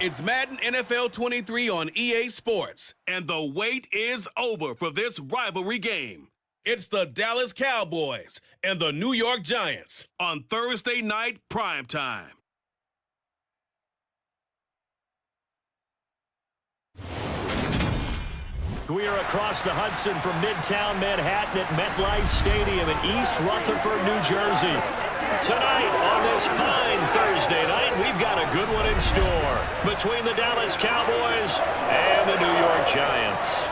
It's Madden NFL 23 on EA Sports, and the wait is over for this rivalry game. It's the Dallas Cowboys and the New York Giants on Thursday night primetime. We are across the Hudson from Midtown Manhattan at MetLife Stadium in East Rutherford, New Jersey. Tonight, on this fine Thursday night, we've got a good one in store between the Dallas Cowboys and the New York Giants.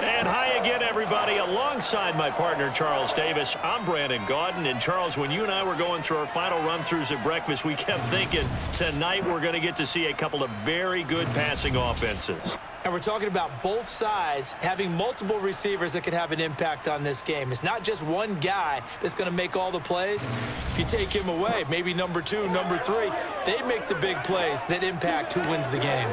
And hi again, everybody. Alongside my partner, Charles Davis, I'm Brandon Gaudin. And Charles, when you and I were going through our final run-throughs at breakfast, we kept thinking tonight we're going to get to see a couple of very good passing offenses. And we're talking about both sides having multiple receivers that can have an impact on this game. It's not just one guy that's going to make all the plays. If you take him away, maybe number 2, number 3, they make the big plays that impact who wins the game.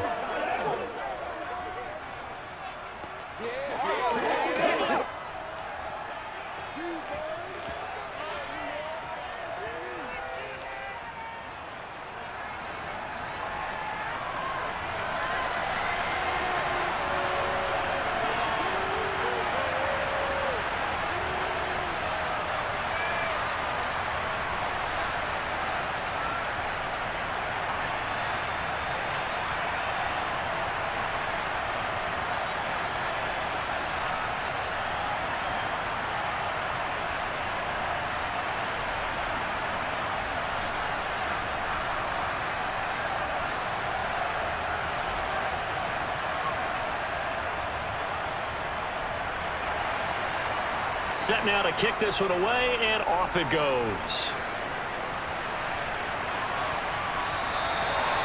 Set now to kick this one away, and off it goes.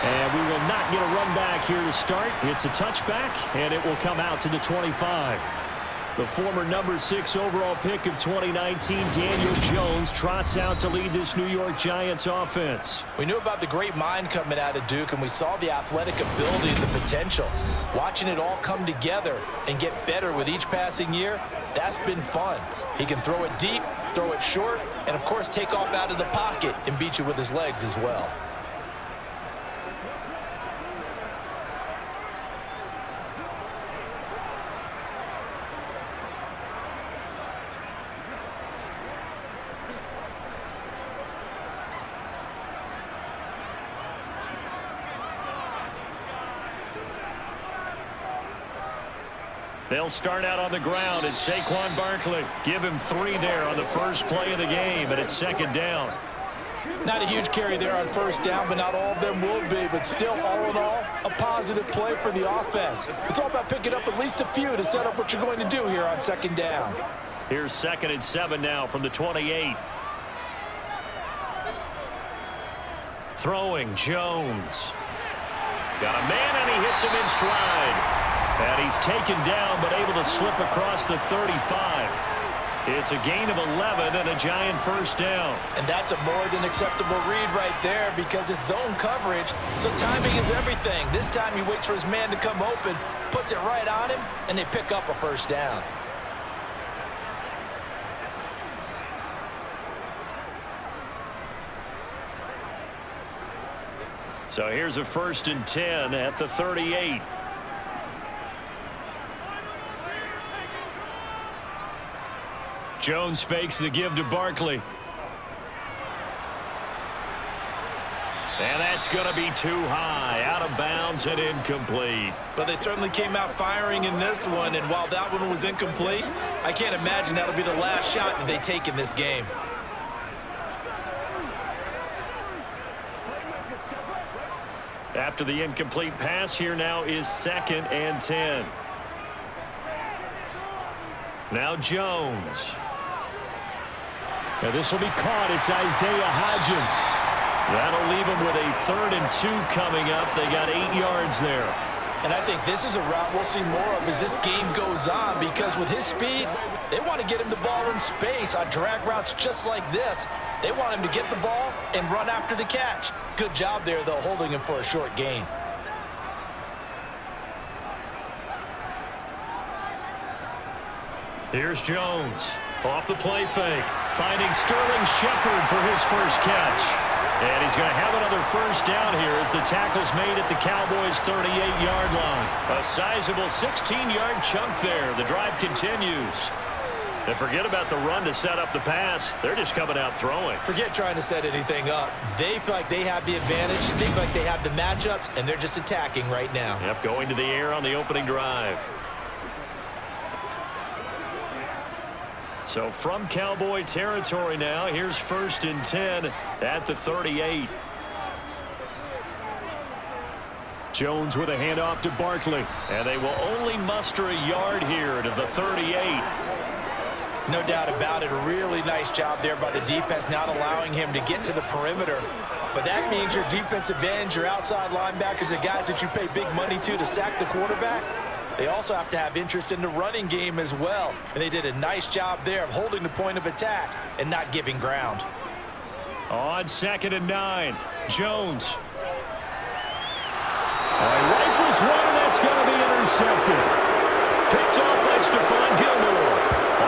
And we will not get a run back here to start. It's a touchback, and it will come out to the 25. The former number 6 overall pick of 2019, Daniel Jones, trots out to lead this New York Giants offense. We knew about the great mind coming out of Duke, and we saw the athletic ability and the potential. Watching it all come together and get better with each passing year, that's been fun. He can throw it deep, throw it short, and, of course, take off out of the pocket and beat you with his legs as well. They'll start out on the ground. It's Saquon Barkley. Give him 3 there on the first play of the game, and it's second down. Not a huge carry there on first down, but not all of them will be. But still, all in all, a positive play for the offense. It's all about picking up at least a few to set up what you're going to do here on second down. Here's 2nd and 7 now from the 28. Throwing, Jones. Got a man, and he hits him in stride. And he's taken down, but able to slip across the 35. It's a gain of 11 and a Giant first down. And that's a more than acceptable read right there because it's zone coverage, so timing is everything. This time he waits for his man to come open, puts it right on him, and they pick up a first down. So here's a 1st and 10 at the 38. Jones fakes the give to Barkley. And that's going to be too high, out of bounds and incomplete. Well, they certainly came out firing in this one, and while that one was incomplete, I can't imagine that'll be the last shot that they take in this game. After the incomplete pass, here now is 2nd and 10. Now Jones. Now this will be caught. It's Isaiah Hodgins. That'll leave him with a 3rd and 2 coming up. They got 8 yards there. And I think this is a route we'll see more of as this game goes on because with his speed, they want to get him the ball in space on drag routes just like this. They want him to get the ball and run after the catch. Good job there, though, holding him for a short gain. Here's Jones. Off the play fake, finding Sterling Shepard for his first catch. And he's going to have another first down here as the tackle's made at the Cowboys' 38-yard line. A sizable 16-yard chunk there. The drive continues. And forget about the run to set up the pass. They're just coming out throwing. Forget trying to set anything up. They feel like they have the advantage. They feel like they have the matchups, and they're just attacking right now. Yep, going to the air on the opening drive. So from Cowboy territory now, here's 1st and 10 at the 38. Jones with a handoff to Barkley. And they will only muster a yard here to the 38. No doubt about it. A really nice job there by the defense, not allowing him to get to the perimeter. But that means your defensive ends, your outside linebackers, the guys that you pay big money to sack the quarterback, they also have to have interest in the running game as well. And they did a nice job there of holding the point of attack and not giving ground. On 2nd and 9, Jones. Rifles one, and that's going to be intercepted. Picked off by Stephon Gilmore.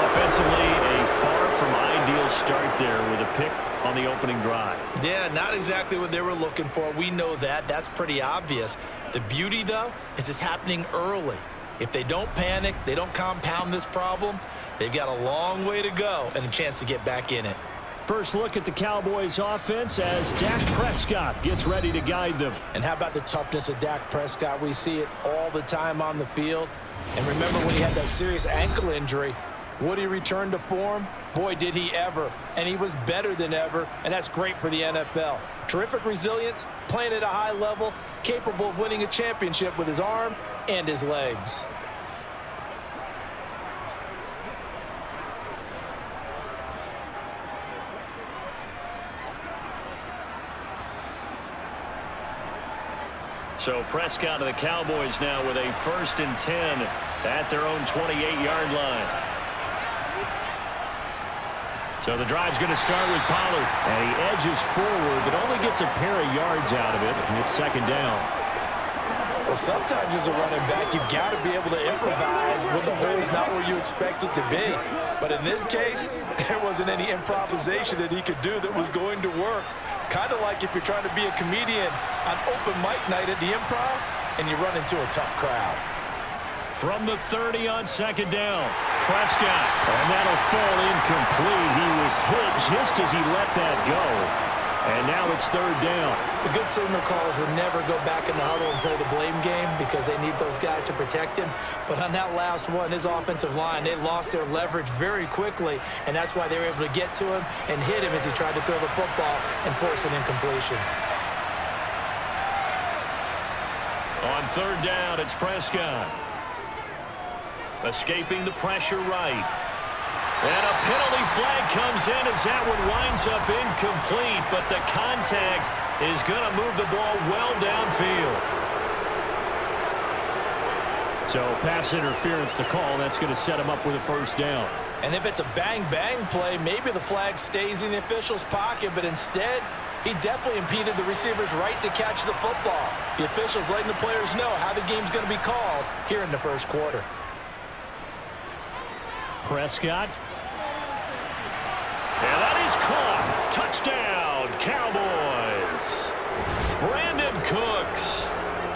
Offensively, a far from ideal start there with a pick on the opening drive. Yeah, not exactly what they were looking for. We know that. That's pretty obvious. The beauty, though, is it's happening early. If they don't panic, they don't compound this problem, they've got a long way to go and a chance to get back in it. First look at the Cowboys offense as Dak Prescott gets ready to guide them. And how about the toughness of Dak Prescott? We see it all the time on the field. And remember when he had that serious ankle injury, would he return to form? Boy, did he ever. And he was better than ever, and that's great for the NFL. Terrific resilience, playing at a high level, capable of winning a championship with his arm and his legs. So Prescott of the Cowboys now with a 1st and 10 at their own 28-yard line. So the drive's going to start with Pollard. And he edges forward, but only gets a pair of yards out of it. And it's 2nd down. Well, sometimes as a running back, you've got to be able to improvise when the hole's not where you expect it to be. But in this case, there wasn't any improvisation that he could do that was going to work. Kind of like if you're trying to be a comedian on open mic night at the Improv and you run into a tough crowd. From the 30 on 2nd down, Prescott. And that'll fall incomplete. He was hit just as he let that go. And now it's 3rd down. The good signal callers would never go back in the huddle and play the blame game because they need those guys to protect him. But on that last one, his offensive line, they lost their leverage very quickly, and that's why they were able to get to him and hit him as he tried to throw the football and force an incompletion. On 3rd down, it's Prescott. Escaping the pressure right. And a penalty flag comes in as that one winds up incomplete, but the contact is going to move the ball well downfield. So pass interference to call. That's going to set him up with a 1st down. And if it's a bang-bang play, maybe the flag stays in the official's pocket, but instead, he definitely impeded the receiver's right to catch the football. The officials letting the players know how the game's going to be called here in the 1st quarter. Prescott. And that is caught. Touchdown, Cowboys. Brandon Cooks,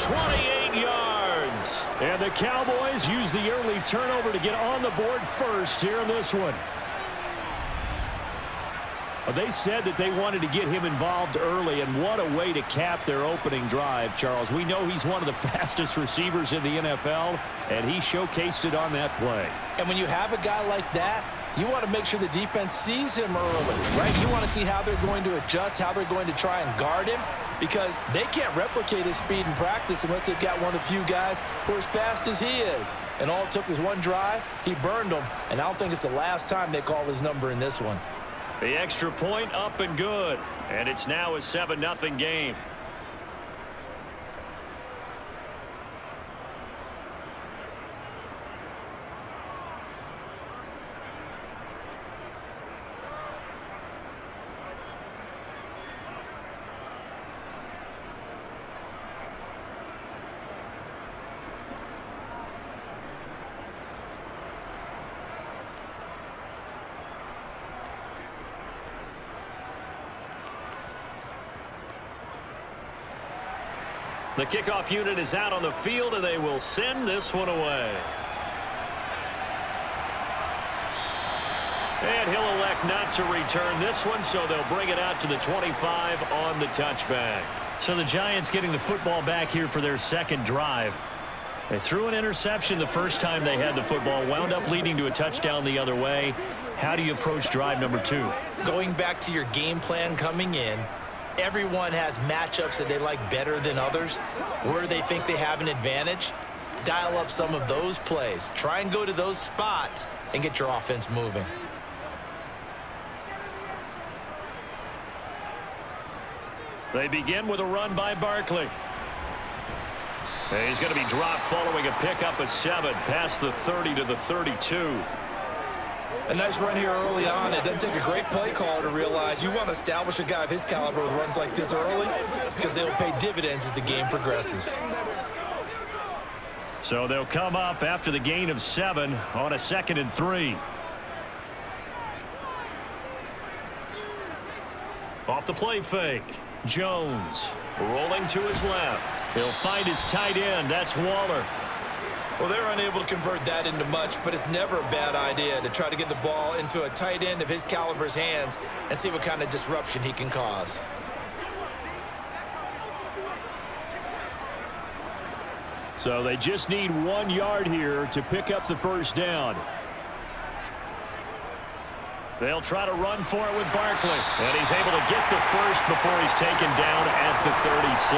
28 yards. And the Cowboys use the early turnover to get on the board first here in this one. They said that they wanted to get him involved early, and what a way to cap their opening drive, Charles. We know he's one of the fastest receivers in the NFL, and he showcased it on that play. And when you have a guy like that, you want to make sure the defense sees him early, right? You want to see how they're going to adjust, how they're going to try and guard him, because they can't replicate his speed in practice unless they've got one of the few guys who are as fast as he is. And all it took was one drive. He burned them, and I don't think it's the last time they call his number in this one. The extra point up and good. And it's now a 7-0 game. The kickoff unit is out on the field, and they will send this one away. And he'll elect not to return this one, so they'll bring it out to the 25 on the touchback. So the Giants getting the football back here for their second drive. They threw an interception the first time they had the football, wound up leading to a touchdown the other way. How do you approach drive number 2? Going back to your game plan coming in, everyone has matchups that they like better than others. Where they think they have an advantage, dial up some of those plays. Try and go to those spots and get your offense moving. They begin with a run by Barkley. And he's going to be dropped following a pickup of 7 past the 30 to the 32. A nice run here early on. It doesn't take a great play caller to realize you want to establish a guy of his caliber with runs like this early because they will pay dividends as the game progresses. So they'll come up after the gain of 7 on a 2nd and 3. Off the play fake. Jones rolling to his left. He'll find his tight end. That's Waller. Well, they're unable to convert that into much, but it's never a bad idea to try to get the ball into a tight end of his caliber's hands and see what kind of disruption he can cause. So they just need 1 yard here to pick up the first down. They'll try to run for it with Barkley. And he's able to get the first before he's taken down at the 36.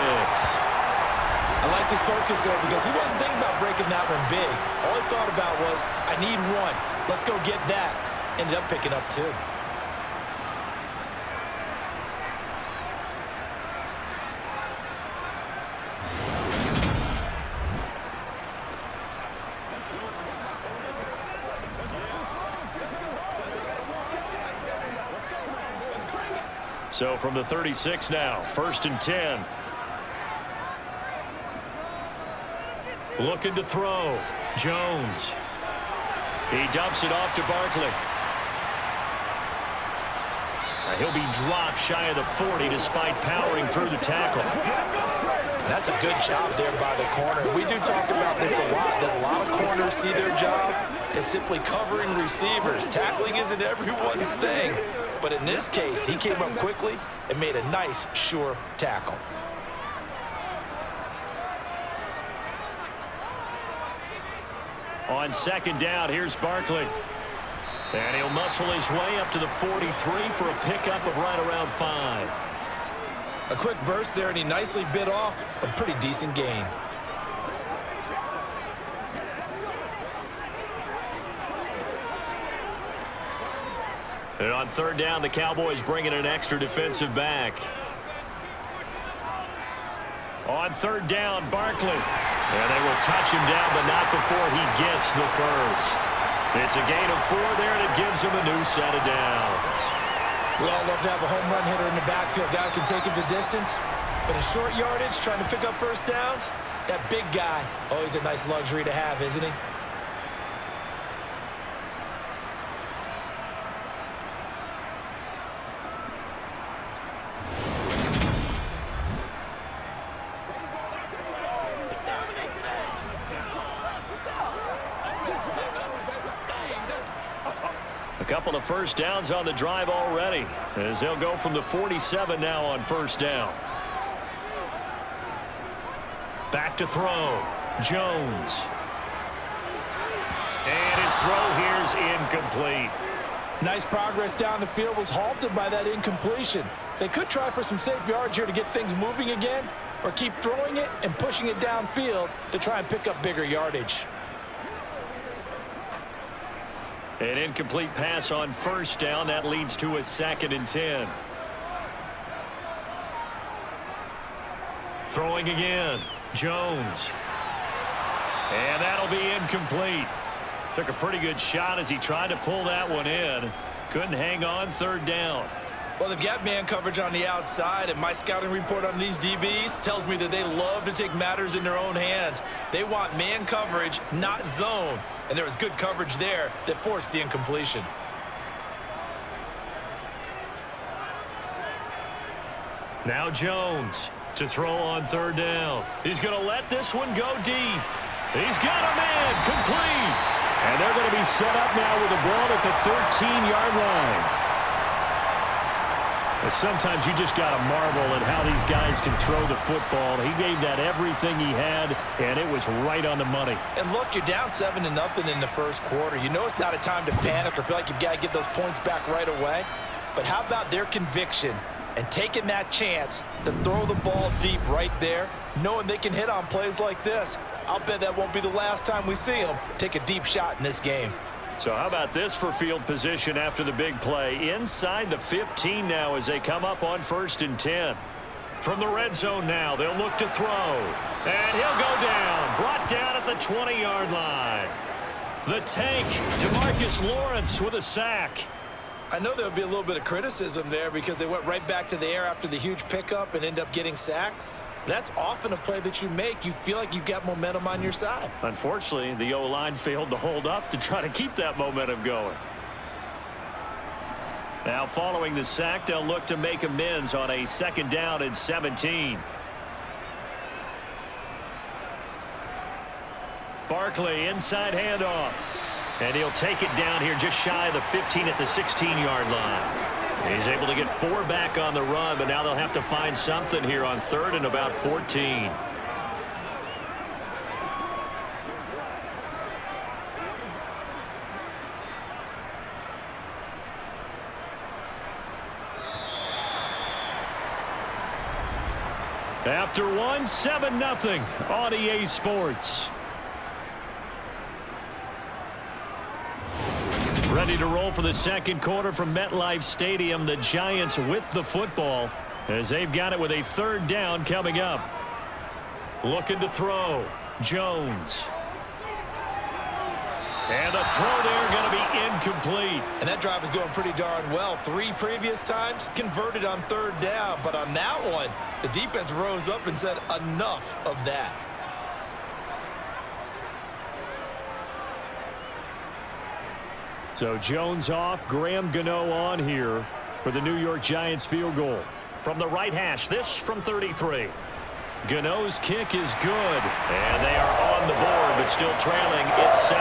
I like his focus there because he wasn't thinking about breaking that one big. All he thought about was, I need 1. Let's go get that. Ended up picking up 2. So from the 36 now, 1st and 10. Looking to throw. Jones. He dumps it off to Barkley. He'll be dropped shy of the 40 despite powering through the tackle. That's a good job there by the corner. We do talk about this a lot, that a lot of corners see their job as simply covering receivers. Tackling isn't everyone's thing. But in this case, he came up quickly and made a nice, sure tackle. On 2nd down, here's Barkley. And he'll muscle his way up to the 43 for a pickup of right around 5. A quick burst there, and he nicely bit off a pretty decent gain. And on 3rd down, the Cowboys bring in an extra defensive back. On 3rd down, Barkley. And they will touch him down, but not before he gets the first. It's a gain of 4 there, and it gives him a new set of downs. We all love to have a home run hitter in the backfield. Guy can take it the distance. But in short yardage, trying to pick up first downs, that big guy, always a nice luxury to have, isn't he? Couple of first downs on the drive already, as they'll go from the 47 now on 1st down. Back to throw. Jones. And his throw here's incomplete. Nice progress down the field, was halted by that incompletion. They could try for some safe yards here to get things moving again, or keep throwing it and pushing it downfield to try and pick up bigger yardage. An incomplete pass on 1st down. That leads to a 2nd and 10. Throwing again. Jones. And that'll be incomplete. Took a pretty good shot as he tried to pull that one in. Couldn't hang on 3rd down. Well, they've got man coverage on the outside, and my scouting report on these DBs tells me that they love to take matters in their own hands. They want man coverage, not zone. And there was good coverage there that forced the incompletion. Now Jones To throw on third down. He's going to let this one go deep. He's got a man complete. And they're going to be set up now with the ball at the 13-yard line. Sometimes you just got to marvel at how these guys can throw the football. He gave that everything he had, and it was right on the money. And look, you're down 7-0 in the first quarter. You know it's not a time to panic or feel like you've got to get those points back right away. But how about their conviction and taking that chance to throw the ball deep right there, knowing they can hit on plays like this? I'll bet that won't be the last time we see them take a deep shot in this game. So how about this for field position after the big play? Inside the 15 now as they come up on 1st and 10. From the red zone now, they'll look to throw. And he'll go down. Brought down at the 20-yard line. The tank, DeMarcus Lawrence with a sack. I know there'll be a little bit of criticism there because they went right back to the air after the huge pickup and end up getting sacked. That's often a play that you make. You feel like you've got momentum on your side. Unfortunately, the O-line failed to hold up to try to keep that momentum going. Now, following the sack, they'll look to make amends on a 2nd down and 17. Barkley, inside handoff. And he'll take it down here just shy of the 15 at the 16-yard line. He's able to get 4 back on the run, but now they'll have to find something here on 3rd and about 14. After 1, 7-0 on EA Sports. Ready to roll for the second quarter from MetLife Stadium. The Giants with the football as they've got it with a 3rd down coming up. Looking to throw. Jones. And the throw there going to be incomplete. And that drive is going pretty darn well. 3 previous times converted on 3rd down. But on that one, the defense rose up and said enough of that. So Jones off, Graham Gano on here for the New York Giants field goal. From the right hash, this from 33. Gano's kick is good, and they are on the board, but still trailing. It's 7-3.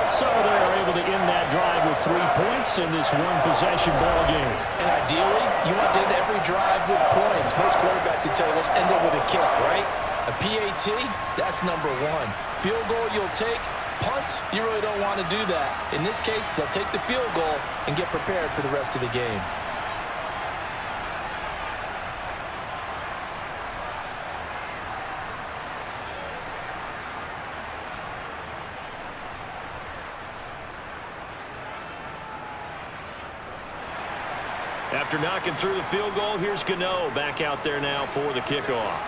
So they are able to end that drive with 3 points in this one-possession ball game. And ideally, you want to end every drive with points. Most quarterbacks would tell you, let's end it with a kick, right? A PAT, that's number 1. Field goal you'll take. Punts, you really don't want to do that. In this case, they'll take the field goal and get prepared for the rest of the game. After knocking through the field goal, here's Gano back out there now for the kickoff.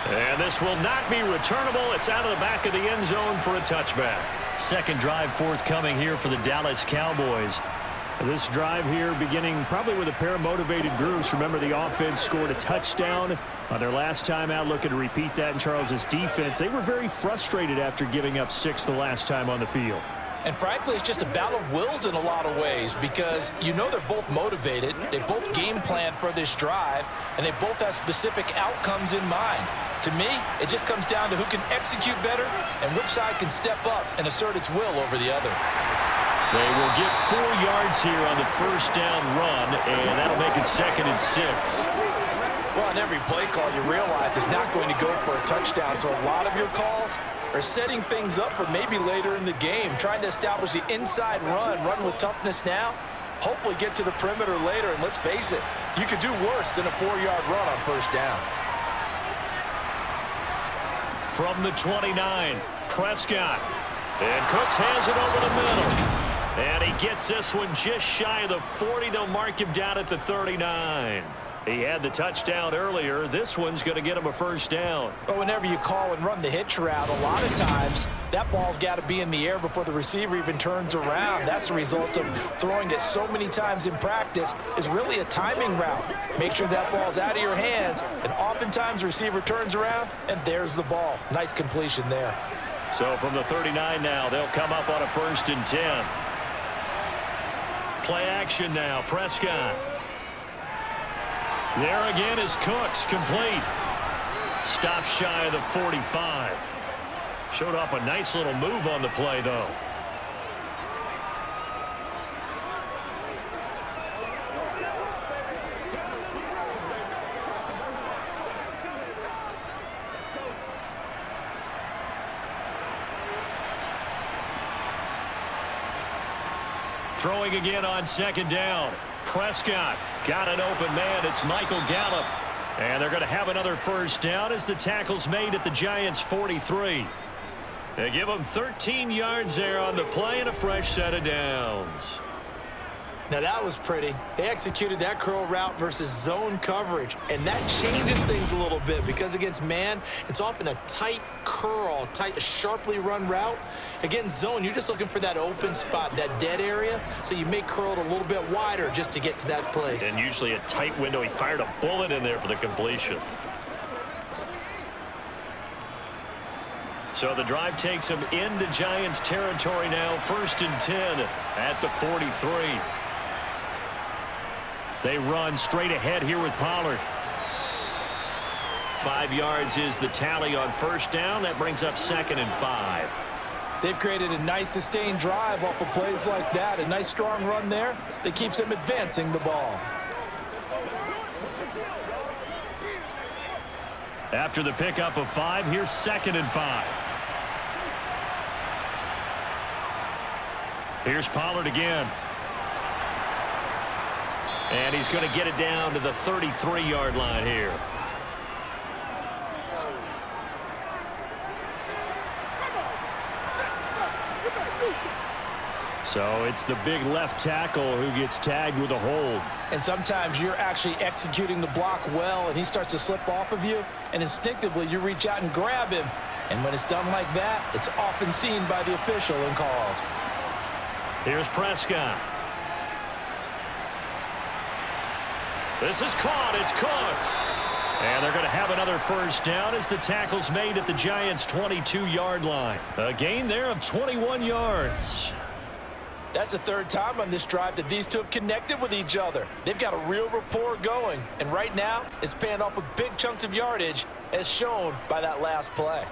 And this will not be returnable. It's out of the back of the end zone for a touchback. Second drive forthcoming here for the Dallas Cowboys. This drive here beginning probably with a pair of motivated groups. Remember, the offense scored a touchdown on their last time out, looking to repeat that in Charles's defense. They were very frustrated after giving up 6 the last time on the field. And frankly, it's just a battle of wills in a lot of ways because you know they're both motivated. They both game planned for this drive, and they both have specific outcomes in mind. To me, it just comes down to who can execute better and which side can step up and assert its will over the other. They will get 4 yards here on the 1st down run, and that'll make it 2nd and 6. Well, on every play call, you realize it's not going to go for a touchdown, so a lot of your calls are setting things up for maybe later in the game, trying to establish the inside run with toughness now, hopefully get to the perimeter later, and let's face it, you could do worse than a 4-yard run on 1st down. From the 29, Prescott. And Cooks has it over the middle. And he gets this one just shy of the 40. They'll mark him down at the 39. He had the touchdown earlier. This one's going to get him a 1st down. But whenever you call and run the hitch route, a lot of times that ball's got to be in the air before the receiver even turns around. That's the result of throwing it so many times in practice is really a timing route. Make sure that ball's out of your hands, and oftentimes the receiver turns around, and there's the ball. Nice completion there. So from the 39 now, they'll come up on a 1st and 10. Play action now, Prescott. There again is Cooks, complete. Stop shy of the 45. Showed off a nice little move on the play, though. Throwing again on second down. Prescott got an open man. It's Michael Gallup. And they're going to have another first down as the tackle's made at the Giants' 43. They give them 13 yards there on the play and a fresh set of downs. Now that was pretty. They executed that curl route versus zone coverage, and that changes things a little bit because against man, it's often a tight curl, tight, sharply run route. Against zone, you're just looking for that open spot, that dead area, so you may curl it a little bit wider just to get to that place. And usually a tight window. He fired a bullet in there for the completion. So the drive takes him into Giants territory now, 1st and 10 at the 43. They run straight ahead here with Pollard. 5 yards is the tally on first down. That brings up 2nd and 5. They've created a nice sustained drive off of plays like that. A nice strong run there that keeps them advancing the ball. After the pickup of 5, here's 2nd and 5. Here's Pollard again. And he's going to get it down to the 33-yard line here. So it's the big left tackle who gets tagged with a hold. And sometimes you're actually executing the block well, and he starts to slip off of you, and instinctively you reach out and grab him. And when it's done like that, it's often seen by the official and called. Here's Prescott. This is caught. It's Cooks. And they're going to have another first down as the tackle's made at the Giants' 22-yard line. A gain there of 21 yards. That's the 3rd time on this drive that these two have connected with each other. They've got a real rapport going. And right now, it's paying off with big chunks of yardage, as shown by that last play.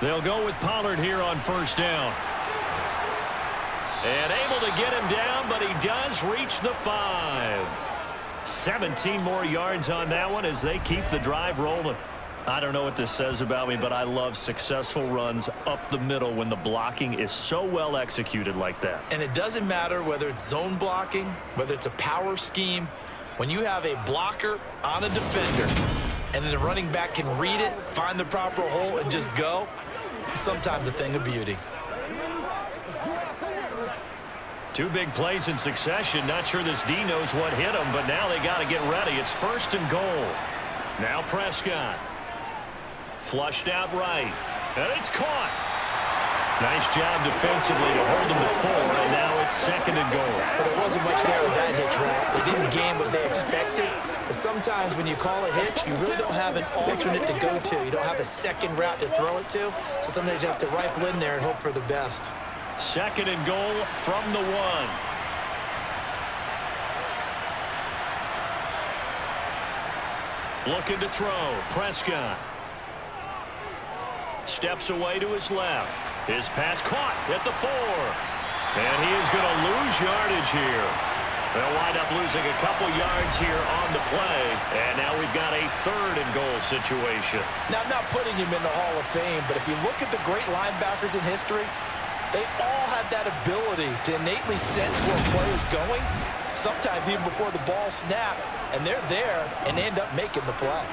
They'll go with Pollard here on first down. And able to get him down, but he does reach the 5. 17 more yards on that one as they keep the drive rolling. I don't know what this says about me, but I love successful runs up the middle when the blocking is so well executed like that. And it doesn't matter whether it's zone blocking, whether it's a power scheme. When you have a blocker on a defender and then the running back can read it, find the proper hole, and just go, it's sometimes a thing of beauty. 2 big plays in succession. Not sure this D knows what hit him, but now they got to get ready. It's 1st and goal. Now Prescott. Flushed out right. And it's caught. Nice job defensively to hold him to 4, and now it's 2nd and goal. But there wasn't much there with that hitch route. They didn't gain what they expected. But sometimes when you call a hitch, you really don't have an alternate to go to. You don't have a second route to throw it to. So sometimes you have to rifle in there and hope for the best. 2nd and goal from the 1. Looking to throw. Prescott. Steps away to his left. His pass caught at the 4. And he is going to lose yardage here. They'll wind up losing a couple yards here on the play. And now we've got a 3rd and goal situation. Now, I'm not putting him in the Hall of Fame, but if you look at the great linebackers in history, they all have that ability to innately sense where a play is going, sometimes even before the ball snaps, and they're there and end up making the play.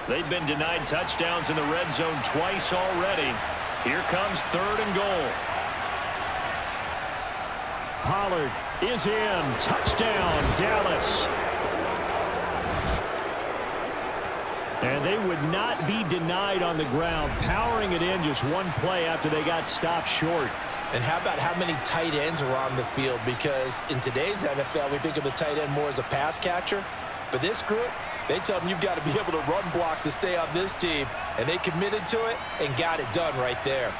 They've been denied touchdowns in the red zone twice already. Here comes 3rd and goal. Pollard is in. Touchdown, Dallas. And they would not be denied on the ground, powering it in just one play after they got stopped short. And how about how many tight ends are on the field? Because in today's NFL, we think of the tight end more as a pass catcher. But this group, they tell them you've got to be able to run block to stay on this team. And they committed to it and got it done right there.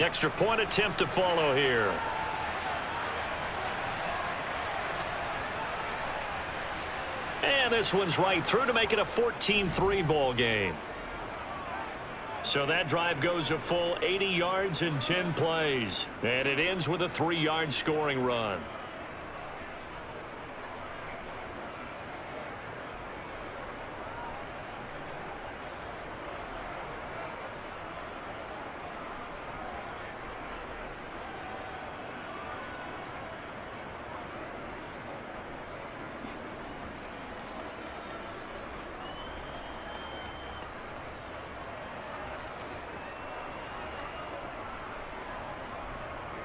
Extra point attempt to follow here. And this one's right through to make it a 14-3 ball game. So that drive goes a full 80 yards in 10 plays. And it ends with a 3-yard scoring run.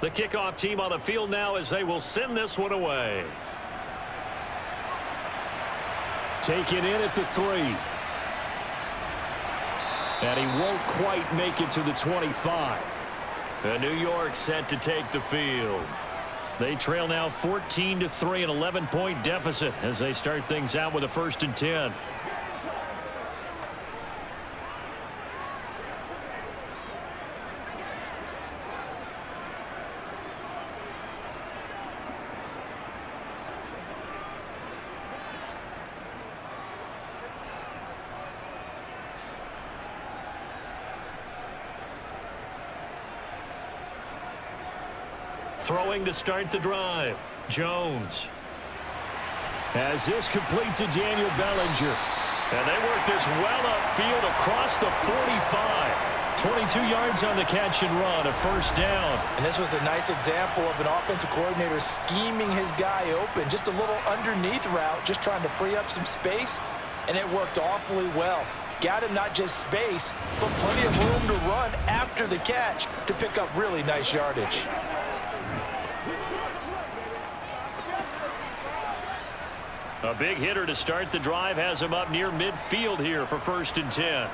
The kickoff team on the field now as they will send this one away. Taken in at the 3. And he won't quite make it to the 25. And New York set to take the field. They trail now 14-3, an 11-point deficit as they start things out with a 1st and 10. Throwing to start the drive. Jones. As this complete to Daniel Bellinger. And they work this well upfield across the 45. 22 yards on the catch and run, a 1st down. And this was a nice example of an offensive coordinator scheming his guy open. Just a little underneath route, just trying to free up some space. And it worked awfully well. Got him not just space, but plenty of room to run after the catch to pick up really nice yardage. A big hitter to start the drive has him up near midfield here for 1st and 10.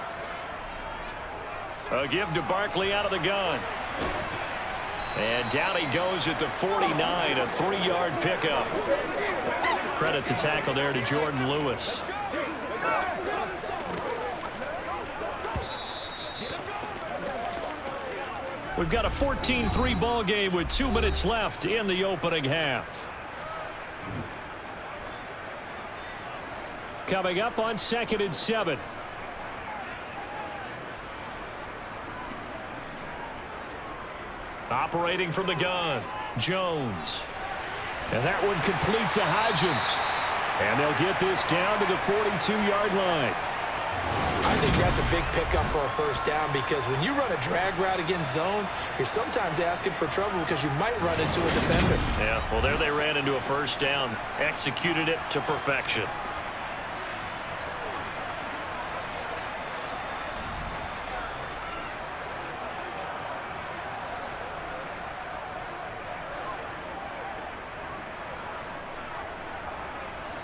A give to Barkley out of the gun. And down he goes at the 49, a 3-yard pickup. Credit the tackle there to Jordan Lewis. We've got a 14-3 ball game with 2 minutes left in the opening half. Coming up on 2nd and 7. Operating from the gun, Jones. And that one complete to Hodgins. And they'll get this down to the 42-yard line. I think that's a big pickup for a 1st down because when you run a drag route against zone, you're sometimes asking for trouble because you might run into a defender. Yeah, well, there they ran into a 1st down. Executed it to perfection.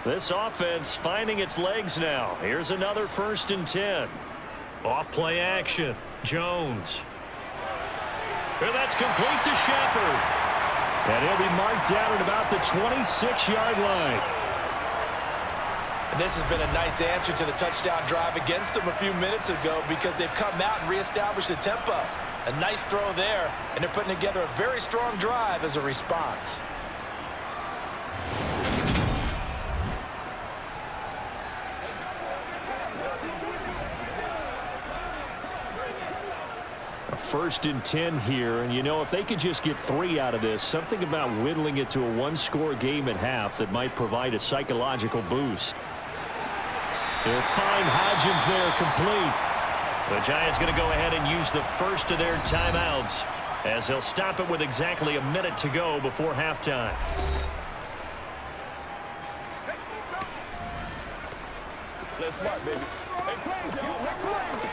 This offense finding its legs now. Here's another 1st and 10. Off play action. Jones. And that's complete to Shepard. And he'll be marked down at about the 26-yard line. And this has been a nice answer to the touchdown drive against them a few minutes ago because they've come out and reestablished the tempo. A nice throw there, and they're putting together a very strong drive as a response. A 1st and 10 here, and you know, if they could just get 3 out of this, something about whittling it to a 1-score game at half that might provide a psychological boost. They'll find Hodgins there complete. The Giants going to go ahead and use the first of their timeouts as they'll stop it with exactly a minute to go before halftime. Let's rock, baby. Hey, praise y'all. Praise.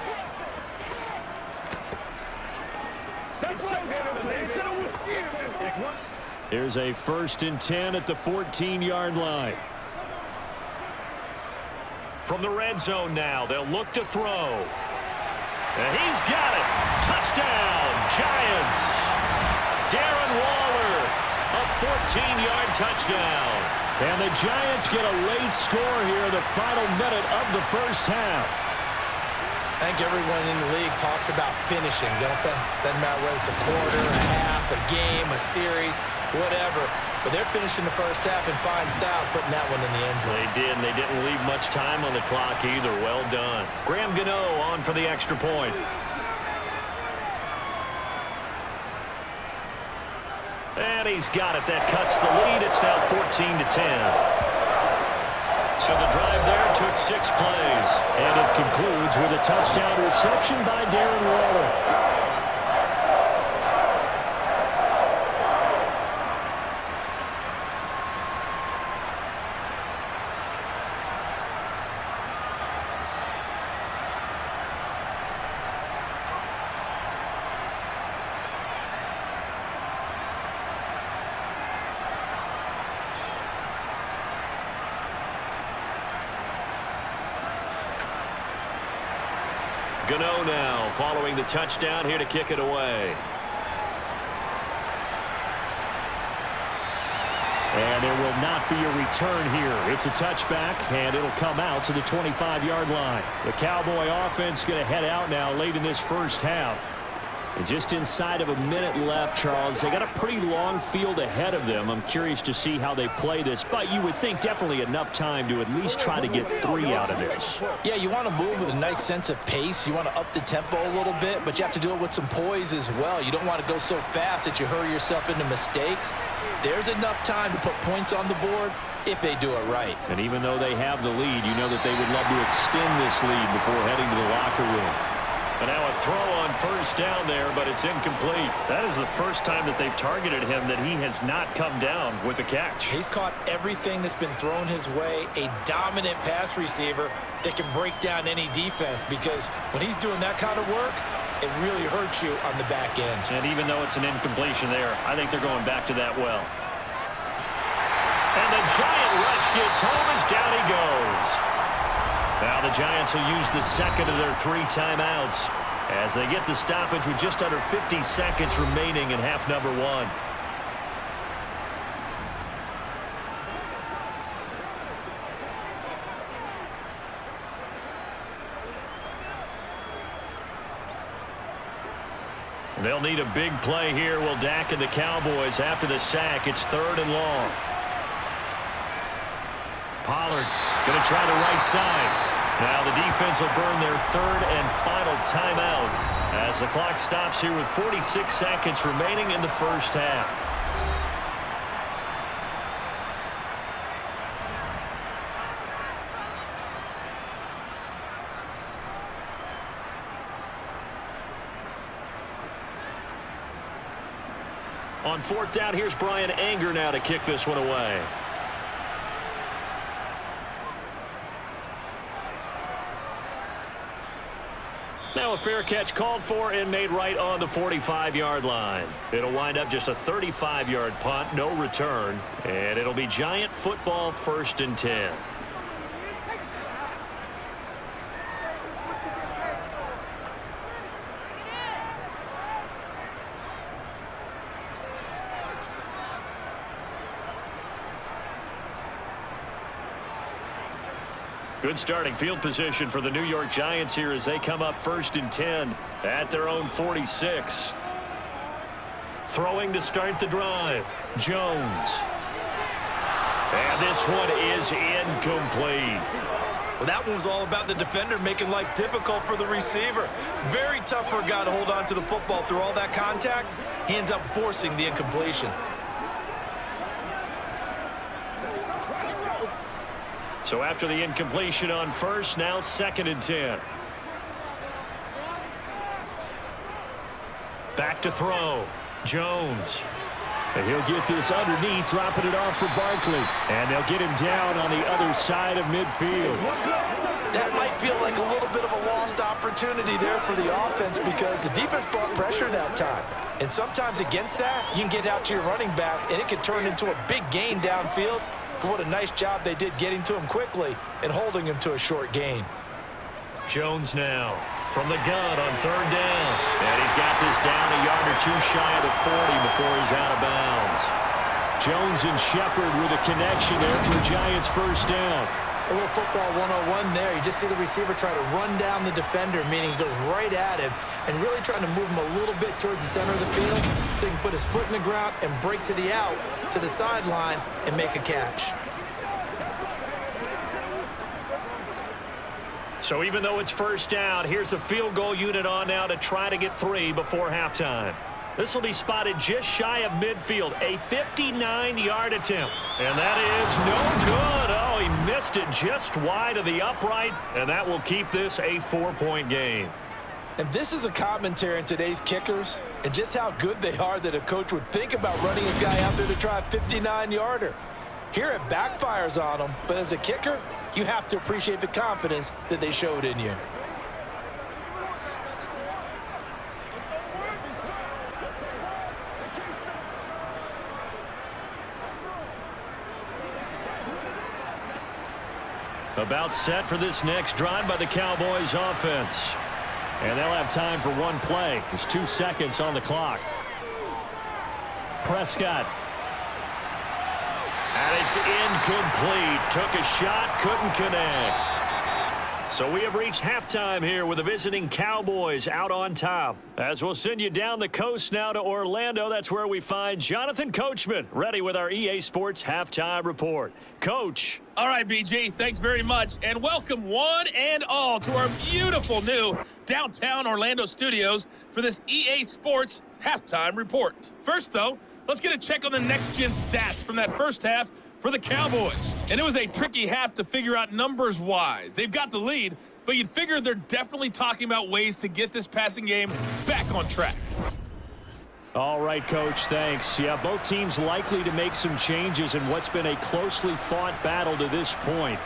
That's showtime, man. It's one. Here's a 1st and 10 at the 14-yard line. From the red zone now, they'll look to throw. And he's got it. Touchdown, Giants. Darren Waller, a 14-yard touchdown. And the Giants get a late score here in the final minute of the first half. I think everyone in the league talks about finishing, don't they? Doesn't matter whether it's a quarter, a half, a game, a series, whatever. But they're finishing the first half in fine style, putting that one in the end zone. They did, and they didn't leave much time on the clock either. Well done. Graham Gano on for the extra point. And he's got it. That cuts the lead. It's now 14-10. So the drive there took 6 plays. And it concludes with a touchdown reception by Darren Waller. Gano now following the touchdown here to kick it away. And there will not be a return here. It's a touchback, and it'll come out to the 25-yard line. The Cowboy offense going to head out now late in this first half. And just inside of a minute left, Charles, they got a pretty long field ahead of them. I'm curious to see how they play this, but you would think definitely enough time to at least try to get 3 out of this. Yeah, you want to move with a nice sense of pace. You want to up the tempo a little bit, but you have to do it with some poise as well. You don't want to go so fast that you hurry yourself into mistakes. There's enough time to put points on the board if they do it right. And even though they have the lead, you know that they would love to extend this lead before heading to the locker room. And now a throw on first down there, but it's incomplete. That is the first time that they've targeted him that he has not come down with a catch. He's caught everything that's been thrown his way. A dominant pass receiver that can break down any defense, because when he's doing that kind of work, it really hurts you on the back end. And even though it's an incompletion there, I think they're going back to that well. And the giant rush gets home as down he goes. Now the Giants will use the second of their 3 timeouts as they get the stoppage with just under 50 seconds remaining in half number 1. They'll need a big play here. Will Dak and the Cowboys after the sack. It's 3rd and long. Pollard going to try the right side. Now the defense will burn their 3rd and final timeout as the clock stops here with 46 seconds remaining in the first half. On 4th down, here's Brian Anger now to kick this one away. Now a fair catch called for and made right on the 45-yard line. It'll wind up just a 35-yard punt, no return, and it'll be Giant football 1st and 10. Good starting field position for the New York Giants here as they come up 1st and 10 at their own 46. Throwing to start the drive, Jones. And this one is incomplete. Well, that one was all about the defender making life difficult for the receiver. Very tough for a guy to hold on to the football through all that contact. He ends up forcing the incompletion. So after the incompletion on first, now 2nd and 10. Back to throw. Jones. And he'll get this underneath, dropping it off for Barkley. And they'll get him down on the other side of midfield. That might feel like a little bit of a lost opportunity there for the offense because the defense brought pressure that time. And sometimes against that, you can get out to your running back, and it can turn into a big gain downfield. But what a nice job they did getting to him quickly and holding him to a short gain. Jones now from the gun on third down. And he's got this down a yard or two shy of the 40 before he's out of bounds. Jones and Shepard with a connection there for Giants first down. A little football 101 there. You just see the receiver try to run down the defender, meaning he goes right at him and really trying to move him a little bit towards the center of the field so he can put his foot in the ground and break to the out, to the sideline, and make a catch. So even though it's first down, here's the field goal unit on now to try to get 3 before halftime. This will be spotted just shy of midfield, a 59-yard attempt. And that is no good. Oh, he missed it just wide of the upright, and that will keep this a 4-point game. And this is a commentary on today's kickers and just how good they are that a coach would think about running a guy out there to try a 59-yarder. Here it backfires on them, but as a kicker, you have to appreciate the confidence that they showed in you. About set for this next drive by the Cowboys offense. And they'll have time for one play. There's 2 seconds on the clock. Prescott. And it's incomplete. Took a shot, couldn't connect. So we have reached halftime here with the visiting Cowboys out on top. As we'll send you down the coast now to Orlando, that's where we find Jonathan Coachman, ready with our EA Sports Halftime Report. Coach. All right, BG, thanks very much. And welcome one and all to our beautiful new downtown Orlando studios for this EA Sports Halftime Report. First, though, let's get a check on the next-gen stats from that first half for the Cowboys. And it was a tricky half to figure out numbers-wise. They've got the lead, but you'd figure they're definitely talking about ways to get this passing game back on track. All right, Coach, thanks. Yeah, both teams likely to make some changes in what's been a closely fought battle to this point.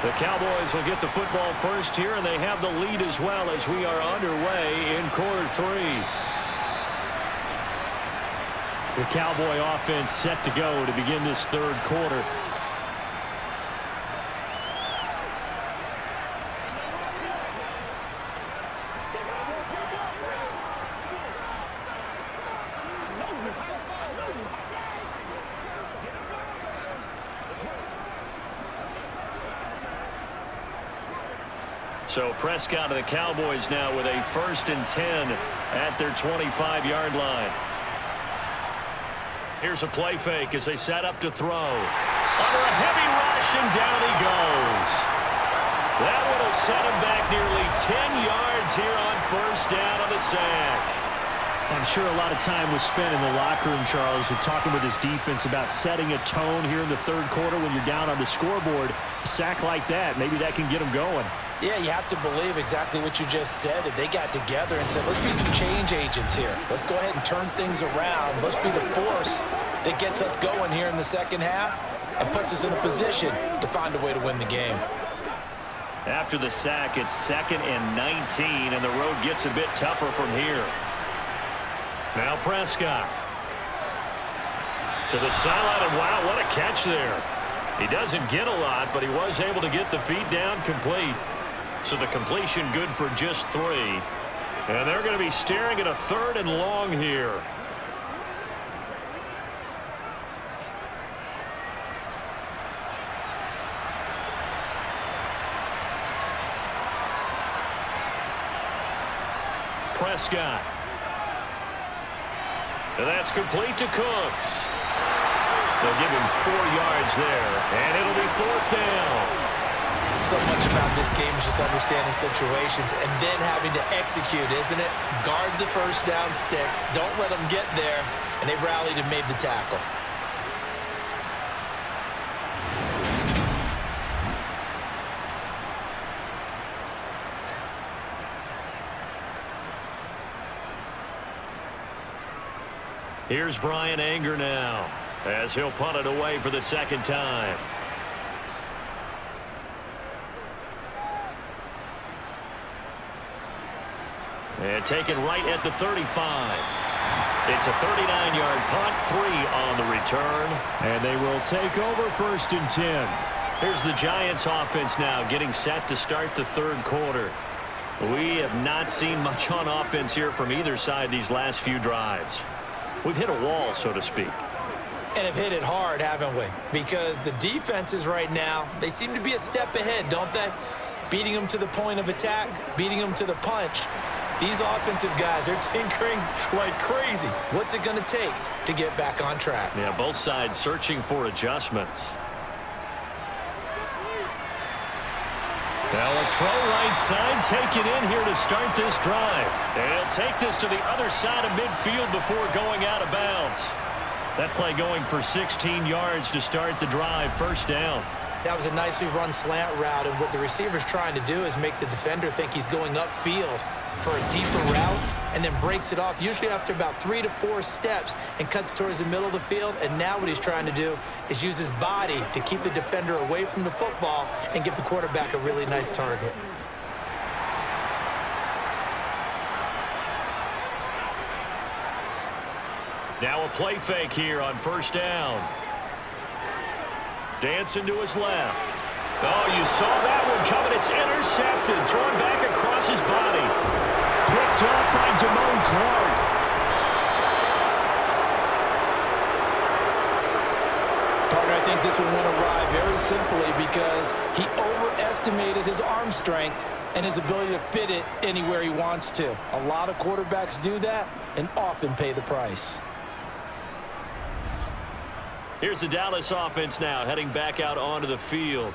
The Cowboys will get the football first here, and they have the lead as well as we are underway in quarter 3. The Cowboy offense set to go to begin this third quarter. So Prescott of the Cowboys now with a 1st and 10 at their 25-yard line. Here's a play fake as they set up to throw. Under a heavy rush, and down he goes. That one will set him back nearly 10 yards here on first down on the sack. I'm sure a lot of time was spent in the locker room, Charles, with talking with his defense about setting a tone here in the third quarter when you're down on the scoreboard. A sack like that, maybe that can get him going. Yeah, you have to believe exactly what you just said, that they got together and said, let's be some change agents here. Let's go ahead and turn things around. Let's be the force that gets us going here in the second half and puts us in a position to find a way to win the game. After the sack, it's 2nd and 19, and the road gets a bit tougher from here. Now Prescott. To the sideline, and wow, what a catch there. He doesn't get a lot, but he was able to get the feet down complete. So the completion good for just 3. And they're going to be staring at a 3rd and long here. Prescott. And that's complete to Cooks. They'll give him 4 yards there, and it'll be 4th down. So much about this game is just understanding situations and then having to execute, isn't it? Guard the first down sticks. Don't let them get there. And they rallied and made the tackle. Here's Brian Anger now as he'll punt it away for the 2nd time. And taken right at the 35. It's a 39-yard punt, 3 on the return. And they will take over 1st and 10. Here's the Giants offense now getting set to start the 3rd quarter. We have not seen much on offense here from either side these last few drives. We've hit a wall, so to speak. And have hit it hard, haven't we? Because the defenses right now, they seem to be a step ahead, don't they? Beating them to the point of attack, beating them to the punch. These offensive guys are tinkering like crazy. What's it going to take to get back on track? Yeah, both sides searching for adjustments. Now a throw right side taken in here to start this drive. And he'll take this to the other side of midfield before going out of bounds. That play going for 16 yards to start the drive, 1st down. That was a nicely run slant route, and what the receiver's trying to do is make the defender think he's going upfield for a deeper route and then breaks it off, usually after about 3 to 4 steps, and cuts towards the middle of the field. And now what he's trying to do is use his body to keep the defender away from the football and give the quarterback a really nice target. Now a play fake here on 1st down. Dancing to his left. Oh, you saw that one coming. It's intercepted. Thrown back across his body. Picked up by Damone Clark. Partner, I think this one went awry very simply because he overestimated his arm strength and his ability to fit it anywhere he wants to. A lot of quarterbacks do that and often pay the price. Here's the Dallas offense now heading back out onto the field.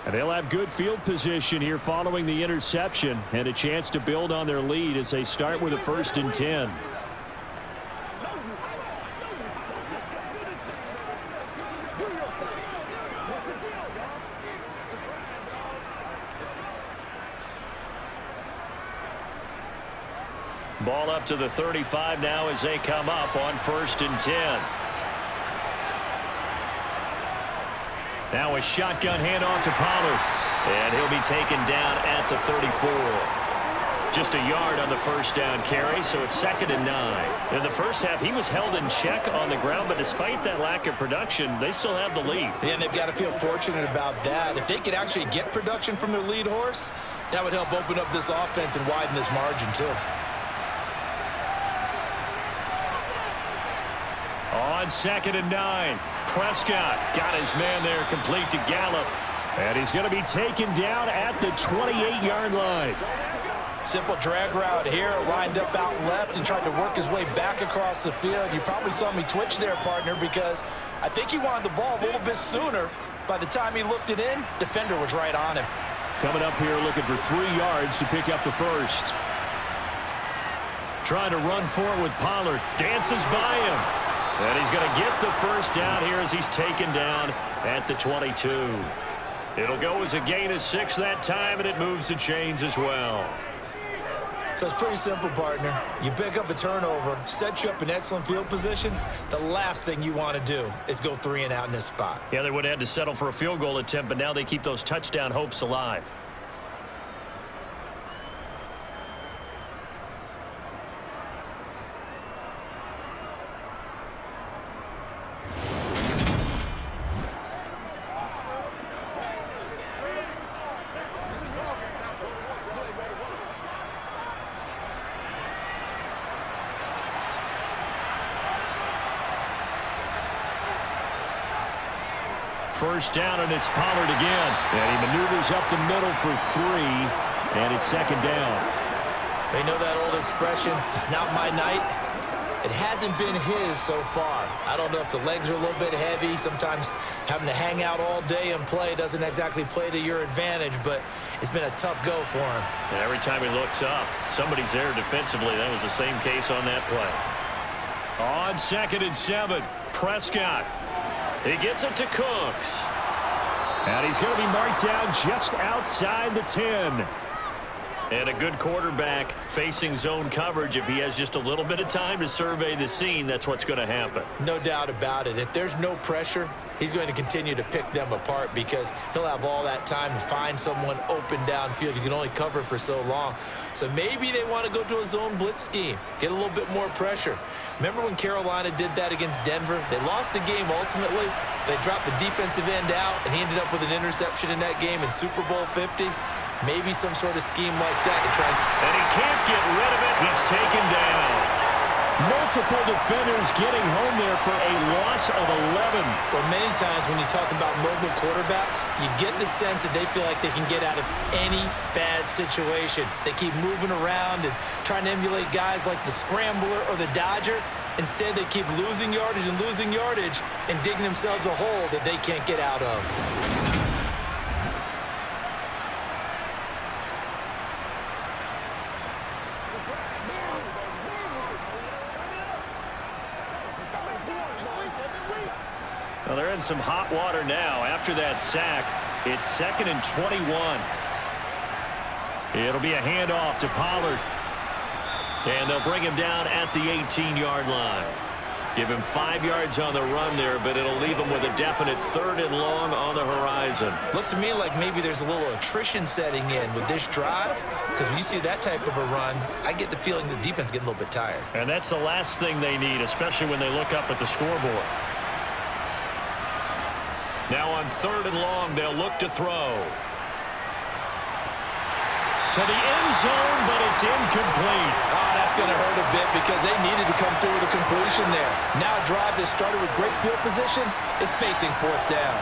And they'll have good field position here following the interception and a chance to build on their lead as they start with a 1st and 10. Ball up to the 35 now as they come up on 1st and 10. Now a shotgun handoff to Pollard. And he'll be taken down at the 34. Just a yard on the 1st down carry, so it's 2nd and 9. In the 1st half, he was held in check on the ground, but despite that lack of production, they still have the lead. Yeah, and they've got to feel fortunate about that. If they could actually get production from their lead horse, that would help open up this offense and widen this margin too. On 2nd and 9, Prescott got his man there complete to Gallup. And he's going to be taken down at the 28-yard line. Simple drag route here, lined up out left and tried to work his way back across the field. You probably saw me twitch there, partner, because I think he wanted the ball a little bit sooner. By the time he looked it in, defender was right on him. Coming up here looking for 3 yards to pick up the 1st. Trying to run forward with Pollard. Dances by him. And he's going to get the 1st down here as he's taken down at the 22. It'll go as a gain of 6 that time, and it moves the chains as well. So it's pretty simple, partner. You pick up a turnover, set you up in excellent field position. The last thing you want to do is go 3 and out in this spot. Yeah, they would have had to settle for a field goal attempt, but now they keep those touchdown hopes alive. First down, and it's Pollard again. And he maneuvers up the middle for 3, and it's 2nd down. They know that old expression, it's not my night. It hasn't been his so far. I don't know if the legs are a little bit heavy. Sometimes having to hang out all day and play doesn't exactly play to your advantage, but it's been a tough go for him. And every time he looks up, somebody's there defensively. That was the same case on that play. On 2nd and 7, Prescott. He gets it to Cooks. And he's going to be marked down just outside the 10. And a good quarterback facing zone coverage. If he has just a little bit of time to survey the scene, that's what's going to happen. No doubt about it. If there's no pressure, he's going to continue to pick them apart because he'll have all that time to find someone open downfield. You can only cover for so long. So maybe they want to go to a zone blitz scheme, get a little bit more pressure. Remember when Carolina did that against Denver? They lost the game ultimately. They dropped the defensive end out, and he ended up with an interception in that game in Super Bowl 50. Maybe some sort of scheme like that to try. And he can't get rid of it. He's taken down. Multiple defenders getting home there for a loss of 11. Well, many times when you talk about mobile quarterbacks, you get the sense that they feel like they can get out of any bad situation. They keep moving around and trying to emulate guys like the Scrambler or the Dodger. Instead, they keep losing yardage and digging themselves a hole that they can't get out of. Well, they're in some hot water now. After that sack, it's 2nd and 21. It'll be a handoff to Pollard. And they'll bring him down at the 18-yard line. Give him 5 yards on the run there, but it'll leave him with a definite 3rd and long on the horizon. Looks to me like maybe there's a little attrition setting in with this drive, because when you see that type of a run, I get the feeling the defense getting a little bit tired. And that's the last thing they need, especially when they look up at the scoreboard. Now on 3rd and long, they'll look to throw. To the end zone, but it's incomplete. Oh, that's going to hurt a bit because they needed to come through with a completion there. Now a drive that started with great field position is facing 4th down.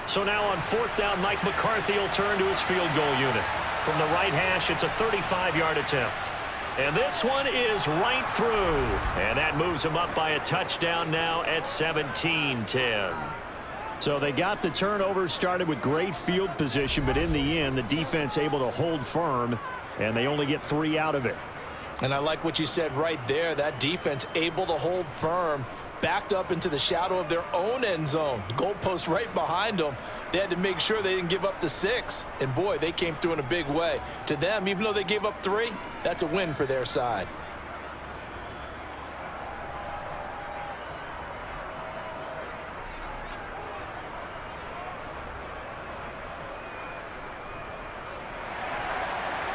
So now on 4th down, Mike McCarthy will turn to his field goal unit. From the right hash, it's a 35-yard attempt. And this one is right through. And that moves him up by a touchdown now at 17-10. So they got the turnover, started with great field position, but in the end, the defense able to hold firm, and they only get 3 out of it. And I like what you said right there. That defense able to hold firm, backed up into the shadow of their own end zone. The goalpost right behind them. They had to make sure they didn't give up the 6. And, boy, they came through in a big way. To them, even though they gave up 3, that's a win for their side.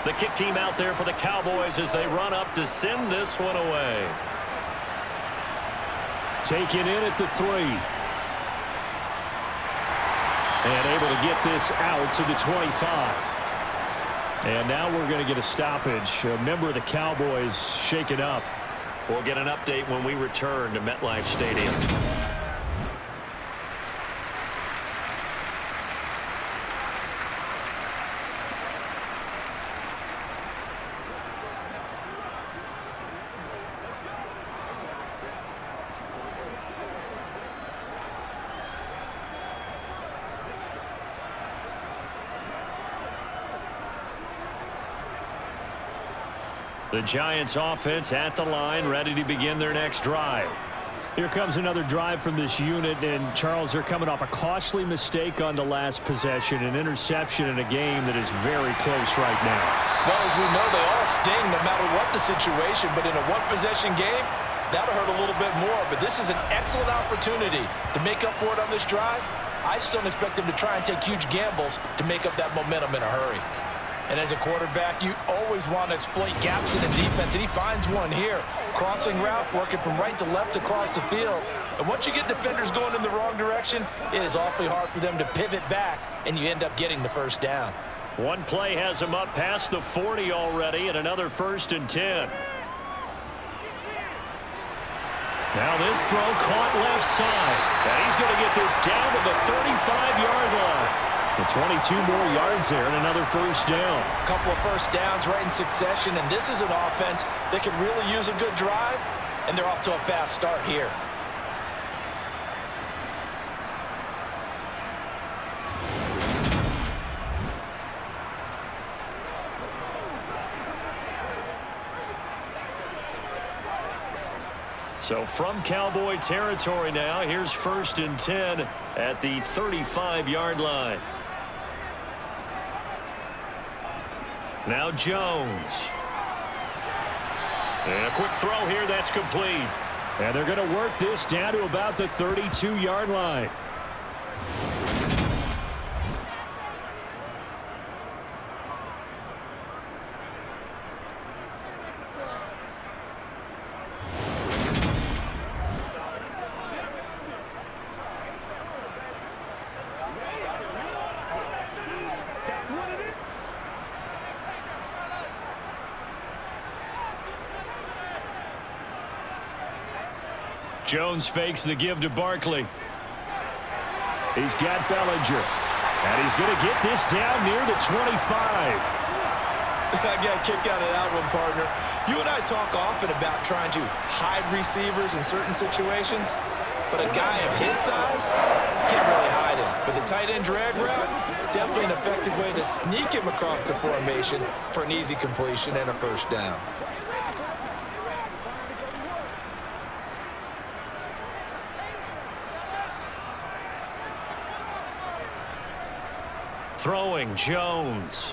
The kick team out there for the Cowboys as they run up to send this one away. Taken in at the 3. And able to get this out to the 25. And now we're going to get a stoppage. A member of the Cowboys shaken up. We'll get an update when we return to MetLife Stadium. The Giants offense at the line, ready to begin their next drive. Here comes another drive from this unit, and Charles, they're coming off a costly mistake on the last possession, an interception in a game that is very close right now. Well, as we know, they all sting no matter what the situation, but in a one-possession game, that'll hurt a little bit more. But this is an excellent opportunity to make up for it on this drive. I just don't expect them to try and take huge gambles to make up that momentum in a hurry. And as a quarterback, you always want to exploit gaps in the defense, and he finds one here. Crossing route, working from right to left across the field. And once you get defenders going in the wrong direction, it is awfully hard for them to pivot back, and you end up getting the first down. One play has him up past the 40 already, and another 1st and 10. Now this throw caught left side. And he's going to get this down to the 35-yard line. The 22 more yards there and another first down. A couple of first downs right in succession, and this is an offense that can really use a good drive, and they're off to a fast start here. So from Cowboy territory now, here's 1st and 10 at the 35-yard line. Now Jones. And a quick throw here, that's complete. And they're going to work this down to about the 32-yard line. Jones fakes the give to Barkley. He's got Bellinger. And he's going to get this down near the 25. I got a kick out of that one, partner. You and I talk often about trying to hide receivers in certain situations, but a guy of his size can't really hide him. But the tight end drag route, definitely an effective way to sneak him across the formation for an easy completion and a first down. Throwing Jones.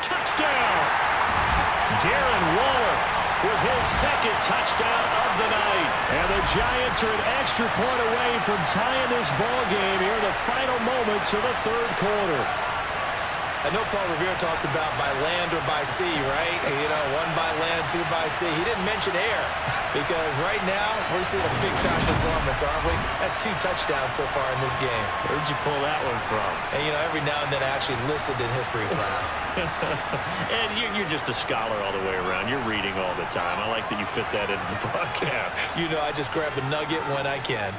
Touchdown! Darren Waller with his second touchdown of the night. And the Giants are an extra point away from tying this ball game here in the final moments of the third quarter. I know Paul Revere talked about by land or by sea, right? You know, one by land, two by sea. He didn't mention air because right now we're seeing a big-time performance, aren't we? That's 2 touchdowns so far in this game. Where'd you pull that one from? And, you know, every now and then I actually listened in history class. And you're just a scholar all the way around. You're reading all the time. I like that you fit that into the broadcast. You know, I just grab a nugget when I can.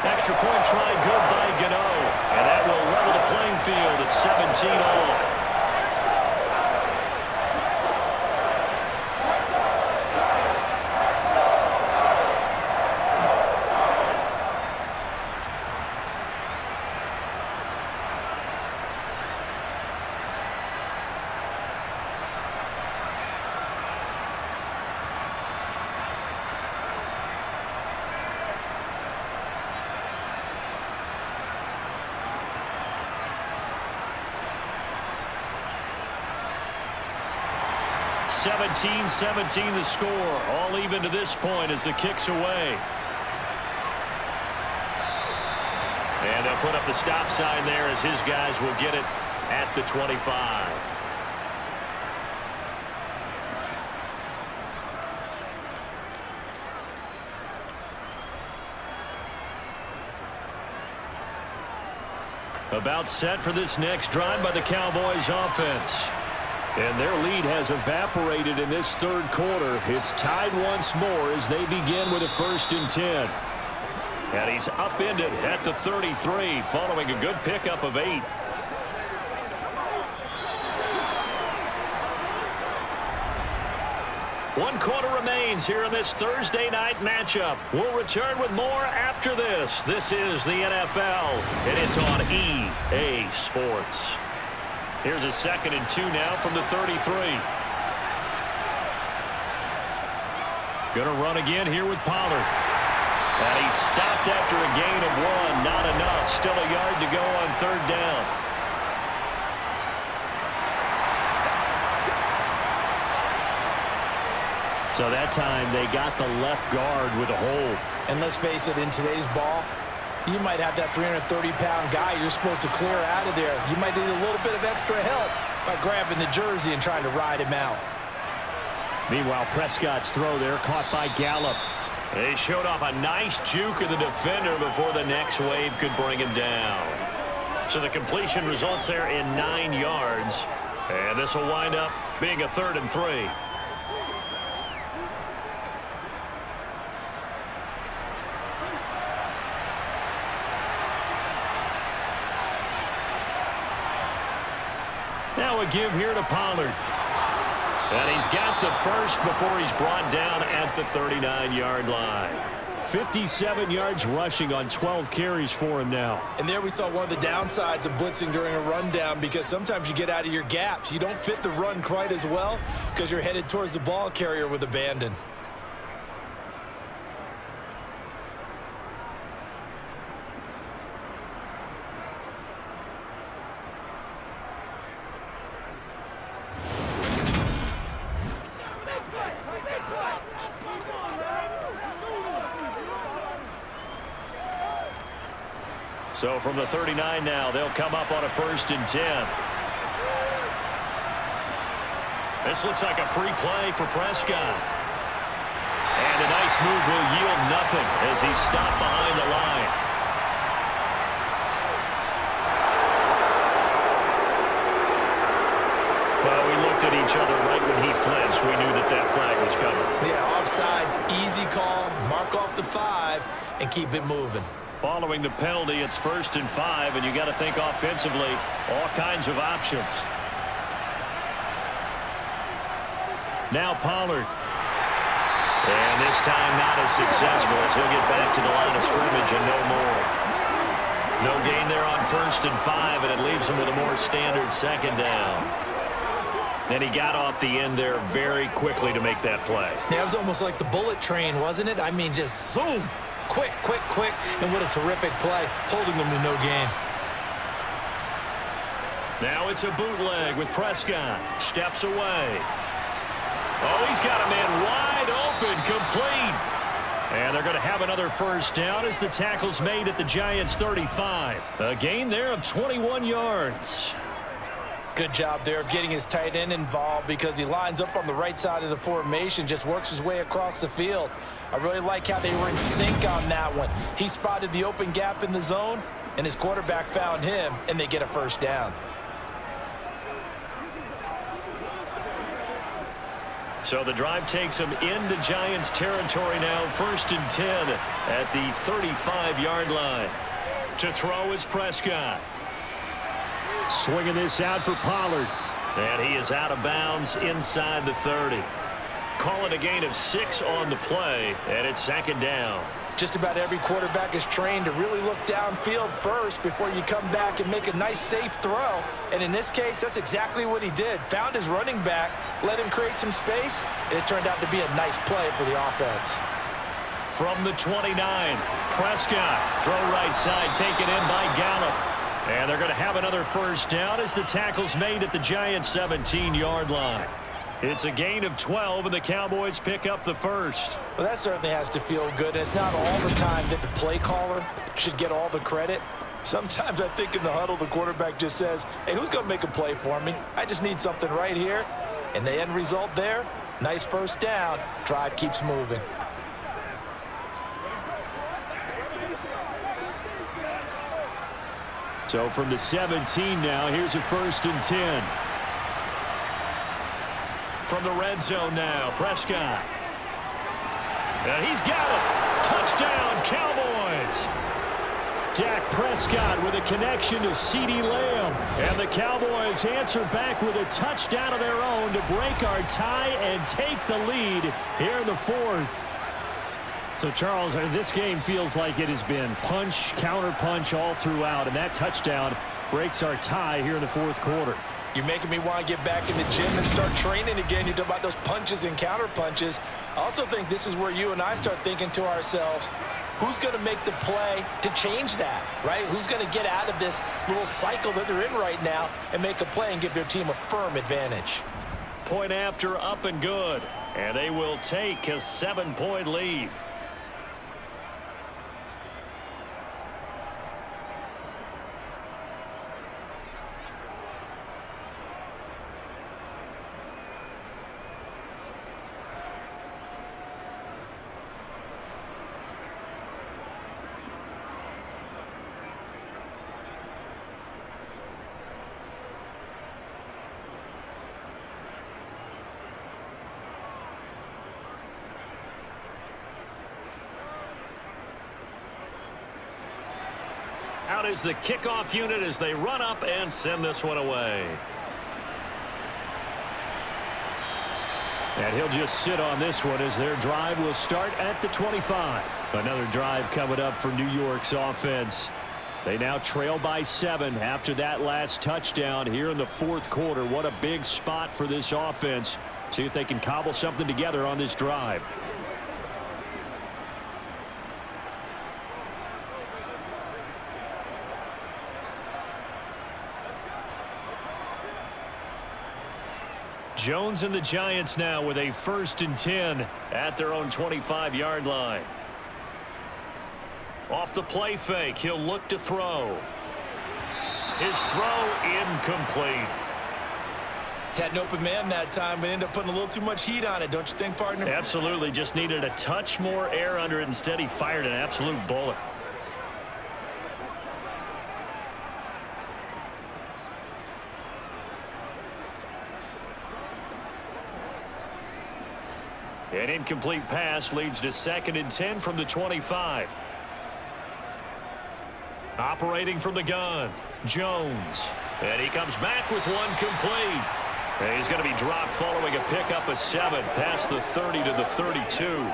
Extra point try good by Gano. And that will level the playing field at 17 all. (17-17) the score. All even to this point as the kick's away. And they'll put up the stop sign there as his guys will get it at the 25. About set for this next drive by the Cowboys offense. And their lead has evaporated in this third quarter. It's tied once more as they begin with a 1st and 10. And he's upended at the 33 following a good pickup of 8. One quarter remains here in this Thursday night matchup. We'll return with more after this. This is the NFL, and it's on EA Sports. Here's a 2nd and 2 now from the 33. Gonna run again here with Pollard. And he stopped after a gain of 1. Not enough. Still a yard to go on 3rd down. So that time they got the left guard with a hold. And let's face it, in today's ball, you might have that 330-pound guy you're supposed to clear out of there. You might need a little bit of extra help by grabbing the jersey and trying to ride him out. Meanwhile, Prescott's throw there caught by Gallup. They showed off a nice juke of the defender before the next wave could bring him down. So the completion results there in 9 yards. And this will wind up being a 3rd and 3. Now a give here to Pollard. And he's got the first before he's brought down at the 39-yard line. 57 yards rushing on 12 carries for him now. And there we saw one of the downsides of blitzing during a rundown, because sometimes you get out of your gaps. You don't fit the run quite as well because you're headed towards the ball carrier with abandon. So from the 39 now, they'll come up on a 1st and 10. This looks like a free play for Prescott. And a nice move will yield nothing as he's stopped behind the line. Well, we looked at each other right when he flinched. We knew that that flag was coming. Yeah, offsides, easy call, mark off the 5, and keep it moving. Following the penalty, it's 1st and 5, and you got to think offensively, all kinds of options. Now Pollard. And this time not as successful as he'll get back to the line of scrimmage and no more. No gain there on 1st and 5, and it leaves him with a more standard 2nd down. And he got off the end there very quickly to make that play. Yeah, it was almost like the bullet train, wasn't it? I mean, just zoom. Quick, quick, quick, and what a terrific play, holding them to no gain. Now it's a bootleg with Prescott. Steps away. Oh, he's got a man wide open, complete. And they're going to have another 1st down as the tackle's made at the Giants' 35. A gain there of 21 yards. Good job there of getting his tight end involved, because he lines up on the right side of the formation, just works his way across the field. I really like how they were in sync on that one. He spotted the open gap in the zone, and his quarterback found him, and they get a 1st down. So the drive takes him into Giants territory now. 1st and 10 at the 35-yard line. To throw is Prescott. Swinging this out for Pollard. And he is out of bounds inside the 30. Call it a gain of 6 on the play, and it's 2nd down. Just about every quarterback is trained to really look downfield first before you come back and make a nice, safe throw. And in this case, that's exactly what he did. Found his running back, let him create some space, and it turned out to be a nice play for the offense. From the 29, Prescott, throw right side, taken in by Gallup. And they're going to have another 1st down as the tackle's made at the Giants' 17-yard line. It's a gain of 12, and the Cowboys pick up the 1st. Well, that certainly has to feel good. It's not all the time that the play caller should get all the credit. Sometimes I think in the huddle, the quarterback just says, hey, who's going to make a play for me? I just need something right here. And the end result there, nice 1st down. Drive keeps moving. So from the 17 now, here's a 1st and 10. From the red zone now, Prescott. And he's got it. Touchdown, Cowboys. Dak Prescott with a connection to CeeDee Lamb. And the Cowboys answer back with a touchdown of their own to break our tie and take the lead here in the 4th. So, Charles, this game feels like it has been punch, counter punch all throughout, and that touchdown breaks our tie here in the 4th quarter. You're making me want to get back in the gym and start training again. You talk about those punches and counter punches. I also think this is where you and I start thinking to ourselves, who's going to make the play to change that, right? Who's going to get out of this little cycle that they're in right now and make a play and give their team a firm advantage? Point after, up and good. And they will take a 7-point lead. Out is the kickoff unit as they run up and send this one away. And he'll just sit on this one as their drive will start at the 25. Another drive coming up for New York's offense. They now trail by 7 after that last touchdown here in the fourth quarter. What a big spot for this offense. See if they can cobble something together on this drive. Jones and the Giants now with a 1st and 10 at their own 25-yard line. Off the play fake, he'll look to throw. His throw incomplete. Had an open man that time, but ended up putting a little too much heat on it, don't you think, partner? Absolutely, just needed a touch more air under it. Instead, he fired an absolute bullet. An incomplete pass leads to 2nd and 10 from the 25. Operating from the gun, Jones. And he comes back with one complete. And he's going to be dropped following a pickup of 7 past the 30 to the 32.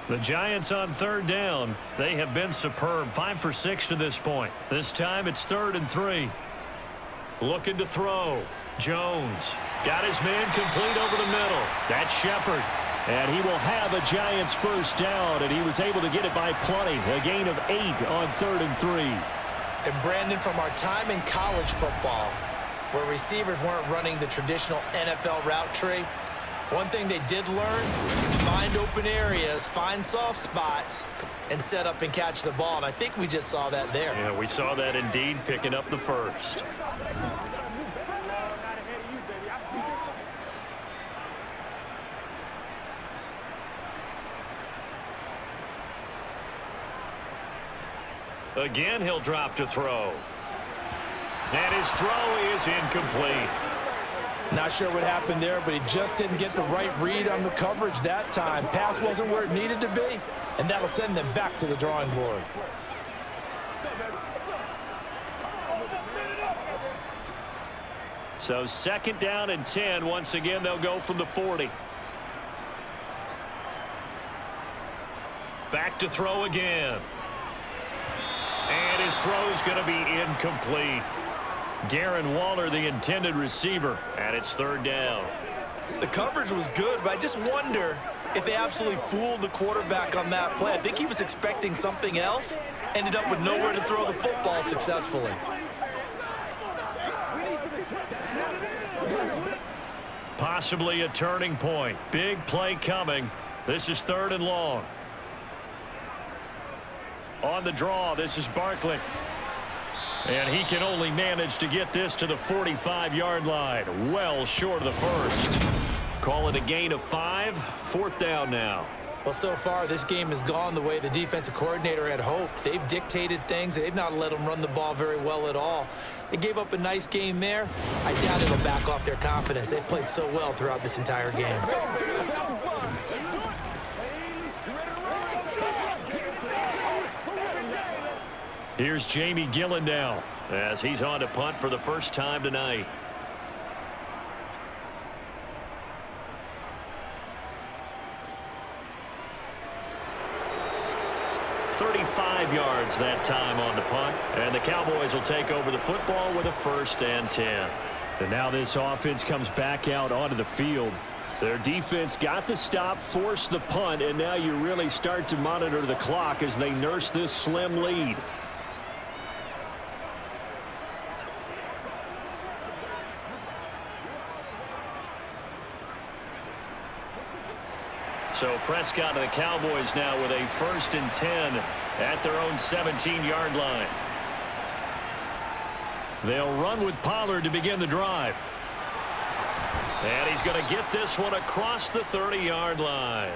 The Giants on 3rd down. They have been superb. 5 for 6 to this point. This time it's 3rd and 3. Looking to throw. Jones got his man complete over the middle. That's Shepard. And he will have a Giants 1st down, and he was able to get it by plenty. A gain of 8 on 3rd and 3. And Brandon, from our time in college football, where receivers weren't running the traditional NFL route tree, one thing they did learn, find open areas, find soft spots, and set up and catch the ball. And I think we just saw that there. Yeah, we saw that indeed, picking up the 1st. Again, he'll drop to throw. And his throw is incomplete. Not sure what happened there, but he just didn't get the right read on the coverage that time. Pass wasn't where it needed to be, and that'll send them back to the drawing board. So 2nd down and 10. Once again, they'll go from the 40. Back to throw again. And his throw's going to be incomplete. Darren Waller, the intended receiver, and it's 3rd down. The coverage was good, but I just wonder if they absolutely fooled the quarterback on that play. I think he was expecting something else, ended up with nowhere to throw the football successfully. Possibly a turning point. Big play coming. This is 3rd and long. On the draw, this is Barkley. And he can only manage to get this to the 45-yard line. Well short of the 1st. Call it a gain of 5. 4th down now. Well, so far, this game has gone the way the defensive coordinator had hoped. They've dictated things. They've not let them run the ball very well at all. They gave up a nice game there. I doubt it'll back off their confidence. They've played so well throughout this entire game. Here's Jamie Gillen now as he's on to punt for the 1st time tonight. "35 yards that time on the punt, and the Cowboys will take over the football with a 1st and 10. And now this offense comes back out onto the field. Their defense got the stop, forced the punt, and now you really start to monitor the clock as they nurse this slim lead. So Prescott and the Cowboys now with a 1st and 10 at their own 17-yard line. They'll run with Pollard to begin the drive. And he's going to get this one across the 30-yard line.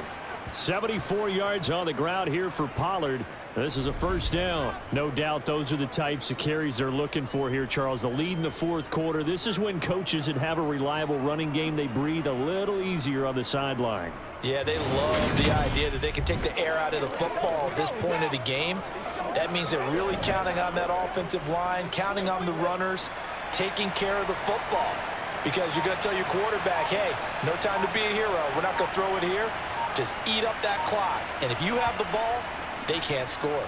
74 yards on the ground here for Pollard. This is a 1st down. No doubt those are the types of carries they're looking for here, Charles. The lead in the 4th quarter. This is when coaches that have a reliable running game, they breathe a little easier on the sideline. Yeah, they love the idea that they can take the air out of the football at this point of the game. That means they're really counting on that offensive line, counting on the runners, taking care of the football. Because you're going to tell your quarterback, hey, no time to be a hero. We're not going to throw it here. Just eat up that clock. And if you have the ball, they can't score.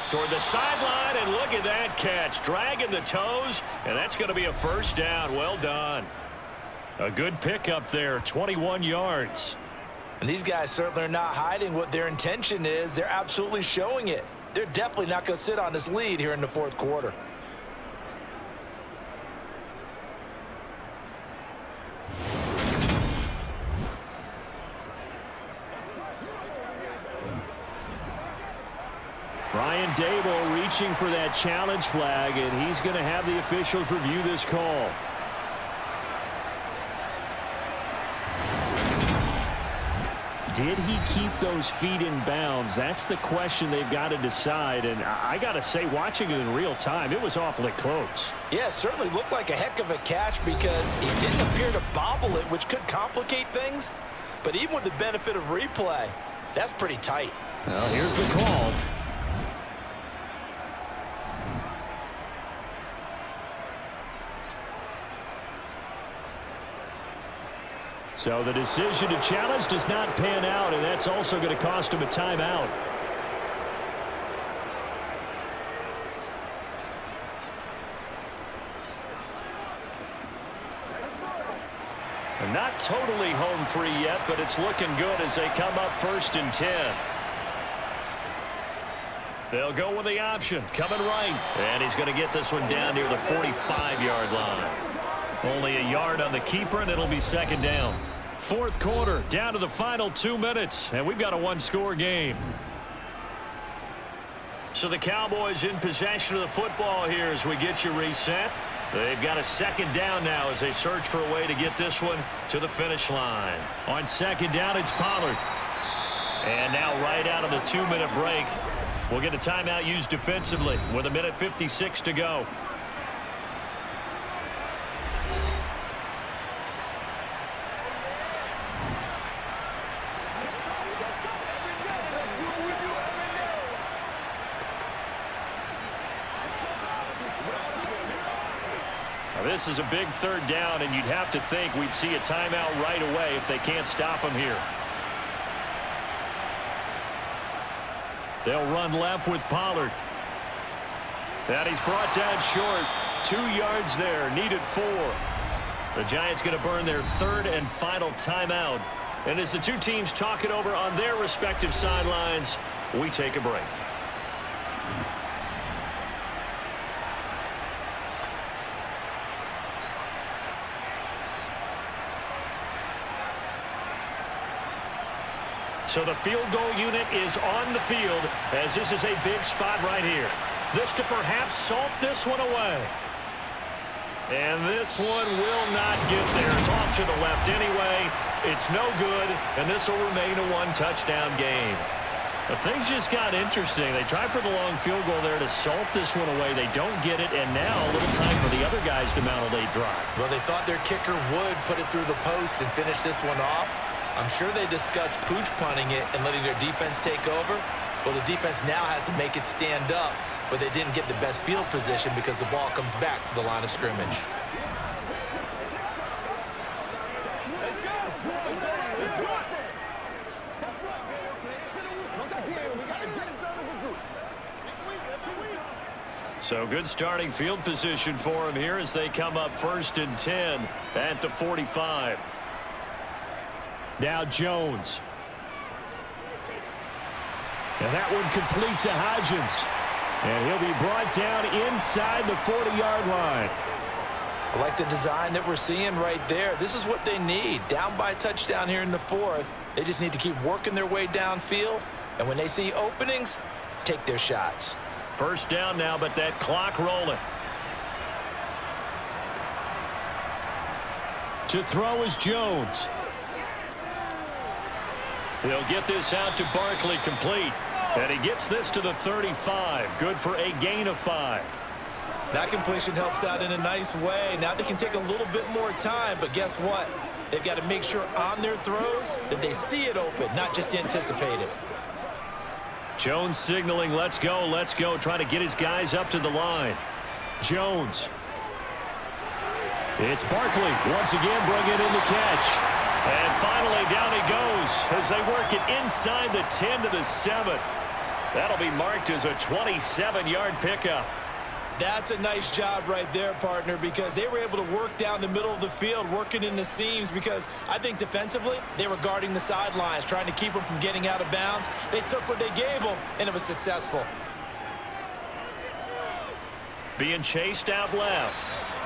Toward the sideline, and look at that catch. Dragging the toes, and that's going to be a first down. Well done. A good pickup there, 21 yards. And these guys certainly are not hiding what their intention is. They're absolutely showing it. They're definitely not going to sit on this lead here in the fourth quarter. Brian Dable reaching for that challenge flag, and he's going to have the officials review this call. Did he keep those feet in bounds? That's the question they've got to decide. And I got to say, watching it in real time, it was awfully close. Yeah, it certainly looked like a heck of a catch because he didn't appear to bobble it, which could complicate things. But even with the benefit of replay, that's pretty tight. Well, here's the call. So the decision to challenge does not pan out, and that's also going to cost him a timeout. And not totally home free yet, but it's looking good as they come up 1st and 10. They'll go with the option, coming right. And he's going to get this one down near the 45-yard line. Only a yard on the keeper, and it'll be 2nd down. Fourth quarter, down to the final 2 minutes, and we've got a one-score game. So the Cowboys in possession of the football here as we get you reset. They've got a 2nd down now as they search for a way to get this one to the finish line. On 2nd down, it's Pollard. And now right out of the 2-minute break, we'll get a timeout used defensively with 1:56 to go. This is a big 3rd down, and you'd have to think we'd see a timeout right away if they can't stop him here. They'll run left with Pollard. That he's brought down short. 2 yards there, needed 4. The Giants going to burn their 3rd and final timeout. And as the two teams talk it over on their respective sidelines, we take a break. So the field goal unit is on the field as this is a big spot right here. This to perhaps salt this one away. And this one will not get there. It's off to the left anyway. It's no good, and this will remain a 1-touchdown game. But things just got interesting. They tried for the long field goal there to salt this one away. They don't get it, and now a little time for the other guys to mount a late drive. Well, they thought their kicker would put it through the post and finish this one off. I'm sure they discussed pooch punting it and letting their defense take over. Well, the defense now has to make it stand up, but they didn't get the best field position because the ball comes back to the line of scrimmage. So good starting field position for him here as they come up 1st and 10 at the 45. Now Jones. And that one complete to Hodgins. And he'll be brought down inside the 40-yard line. I like the design that we're seeing right there. This is what they need. Down by a touchdown here in the 4th. They just need to keep working their way downfield. And when they see openings, take their shots. 1st down now, but that clock rolling. To throw is Jones. He'll get this out to Barkley complete. And he gets this to the 35. Good for a gain of 5. That completion helps out in a nice way. Now they can take a little bit more time, but guess what? They've got to make sure on their throws that they see it open, not just anticipate it. Jones signaling, let's go, trying to get his guys up to the line. Jones. It's Barkley once again bringing in the catch. And finally down he goes as they work it inside the 10 to the 7. That'll be marked as a 27-yard pickup. That's a nice job right there, partner, because they were able to work down the middle of the field, working in the seams, because I think defensively they were guarding the sidelines, trying to keep them from getting out of bounds. They took what they gave them, and it was successful. Being chased out left.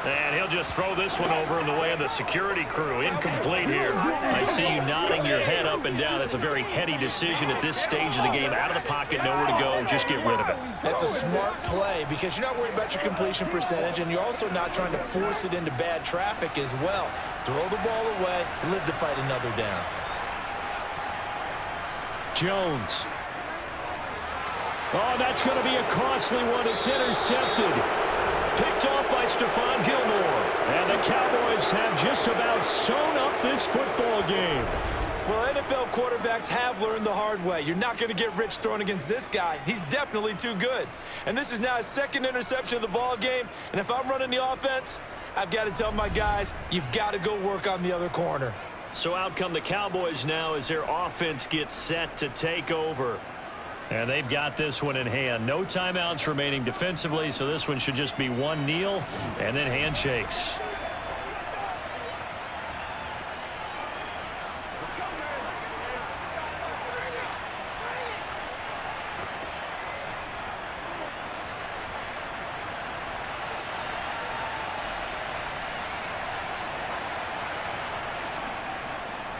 And he'll just throw this one over in the way of the security crew. Incomplete here. I see you nodding your head up and down. That's a very heady decision at this stage of the game. Out of the pocket, nowhere to go. Just get rid of it. That's a smart play because you're not worried about your completion percentage, and you're also not trying to force it into bad traffic as well. Throw the ball away, live to fight another down. Jones. Oh, that's going to be a costly one. It's intercepted. Picked off by Stephon Gilmore. And the Cowboys have just about sewn up this football game. Well, NFL quarterbacks have learned the hard way. You're not going to get rich throwing against this guy. He's definitely too good. And this is now his second interception of the ball game. And if I'm running the offense, I've got to tell my guys, you've got to go work on the other corner. So out come the Cowboys now as their offense gets set to take over. And they've got this one in hand. No timeouts remaining defensively, so this one should just be one kneel and then handshakes.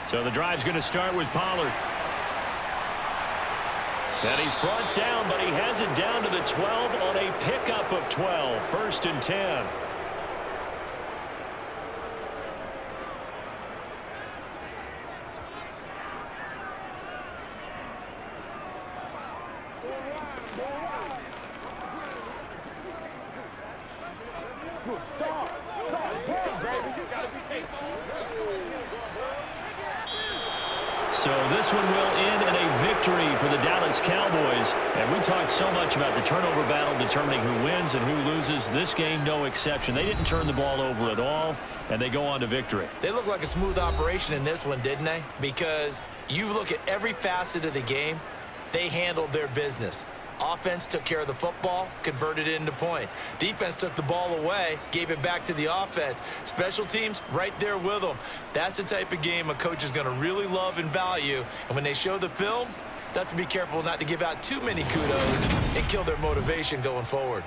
So the drive's going to start with Pollard. And he's brought down, but he has it down to the 12 on a pickup of 12. 1st and 10. So this one will end in a victory for the Dallas Cowboys. And we talked so much about the turnover battle determining who wins and who loses. This game, no exception. They didn't turn the ball over at all, and they go on to victory. They look like a smooth operation in this one, didn't they? Because you look at every facet of the game, they handled their business. Offense took care of the football, converted it into points. Defense took the ball away, gave it back to the offense. Special teams right there with them. That's the type of game a coach is going to really love and value. And when they show the film, they have to be careful not to give out too many kudos and kill their motivation going forward.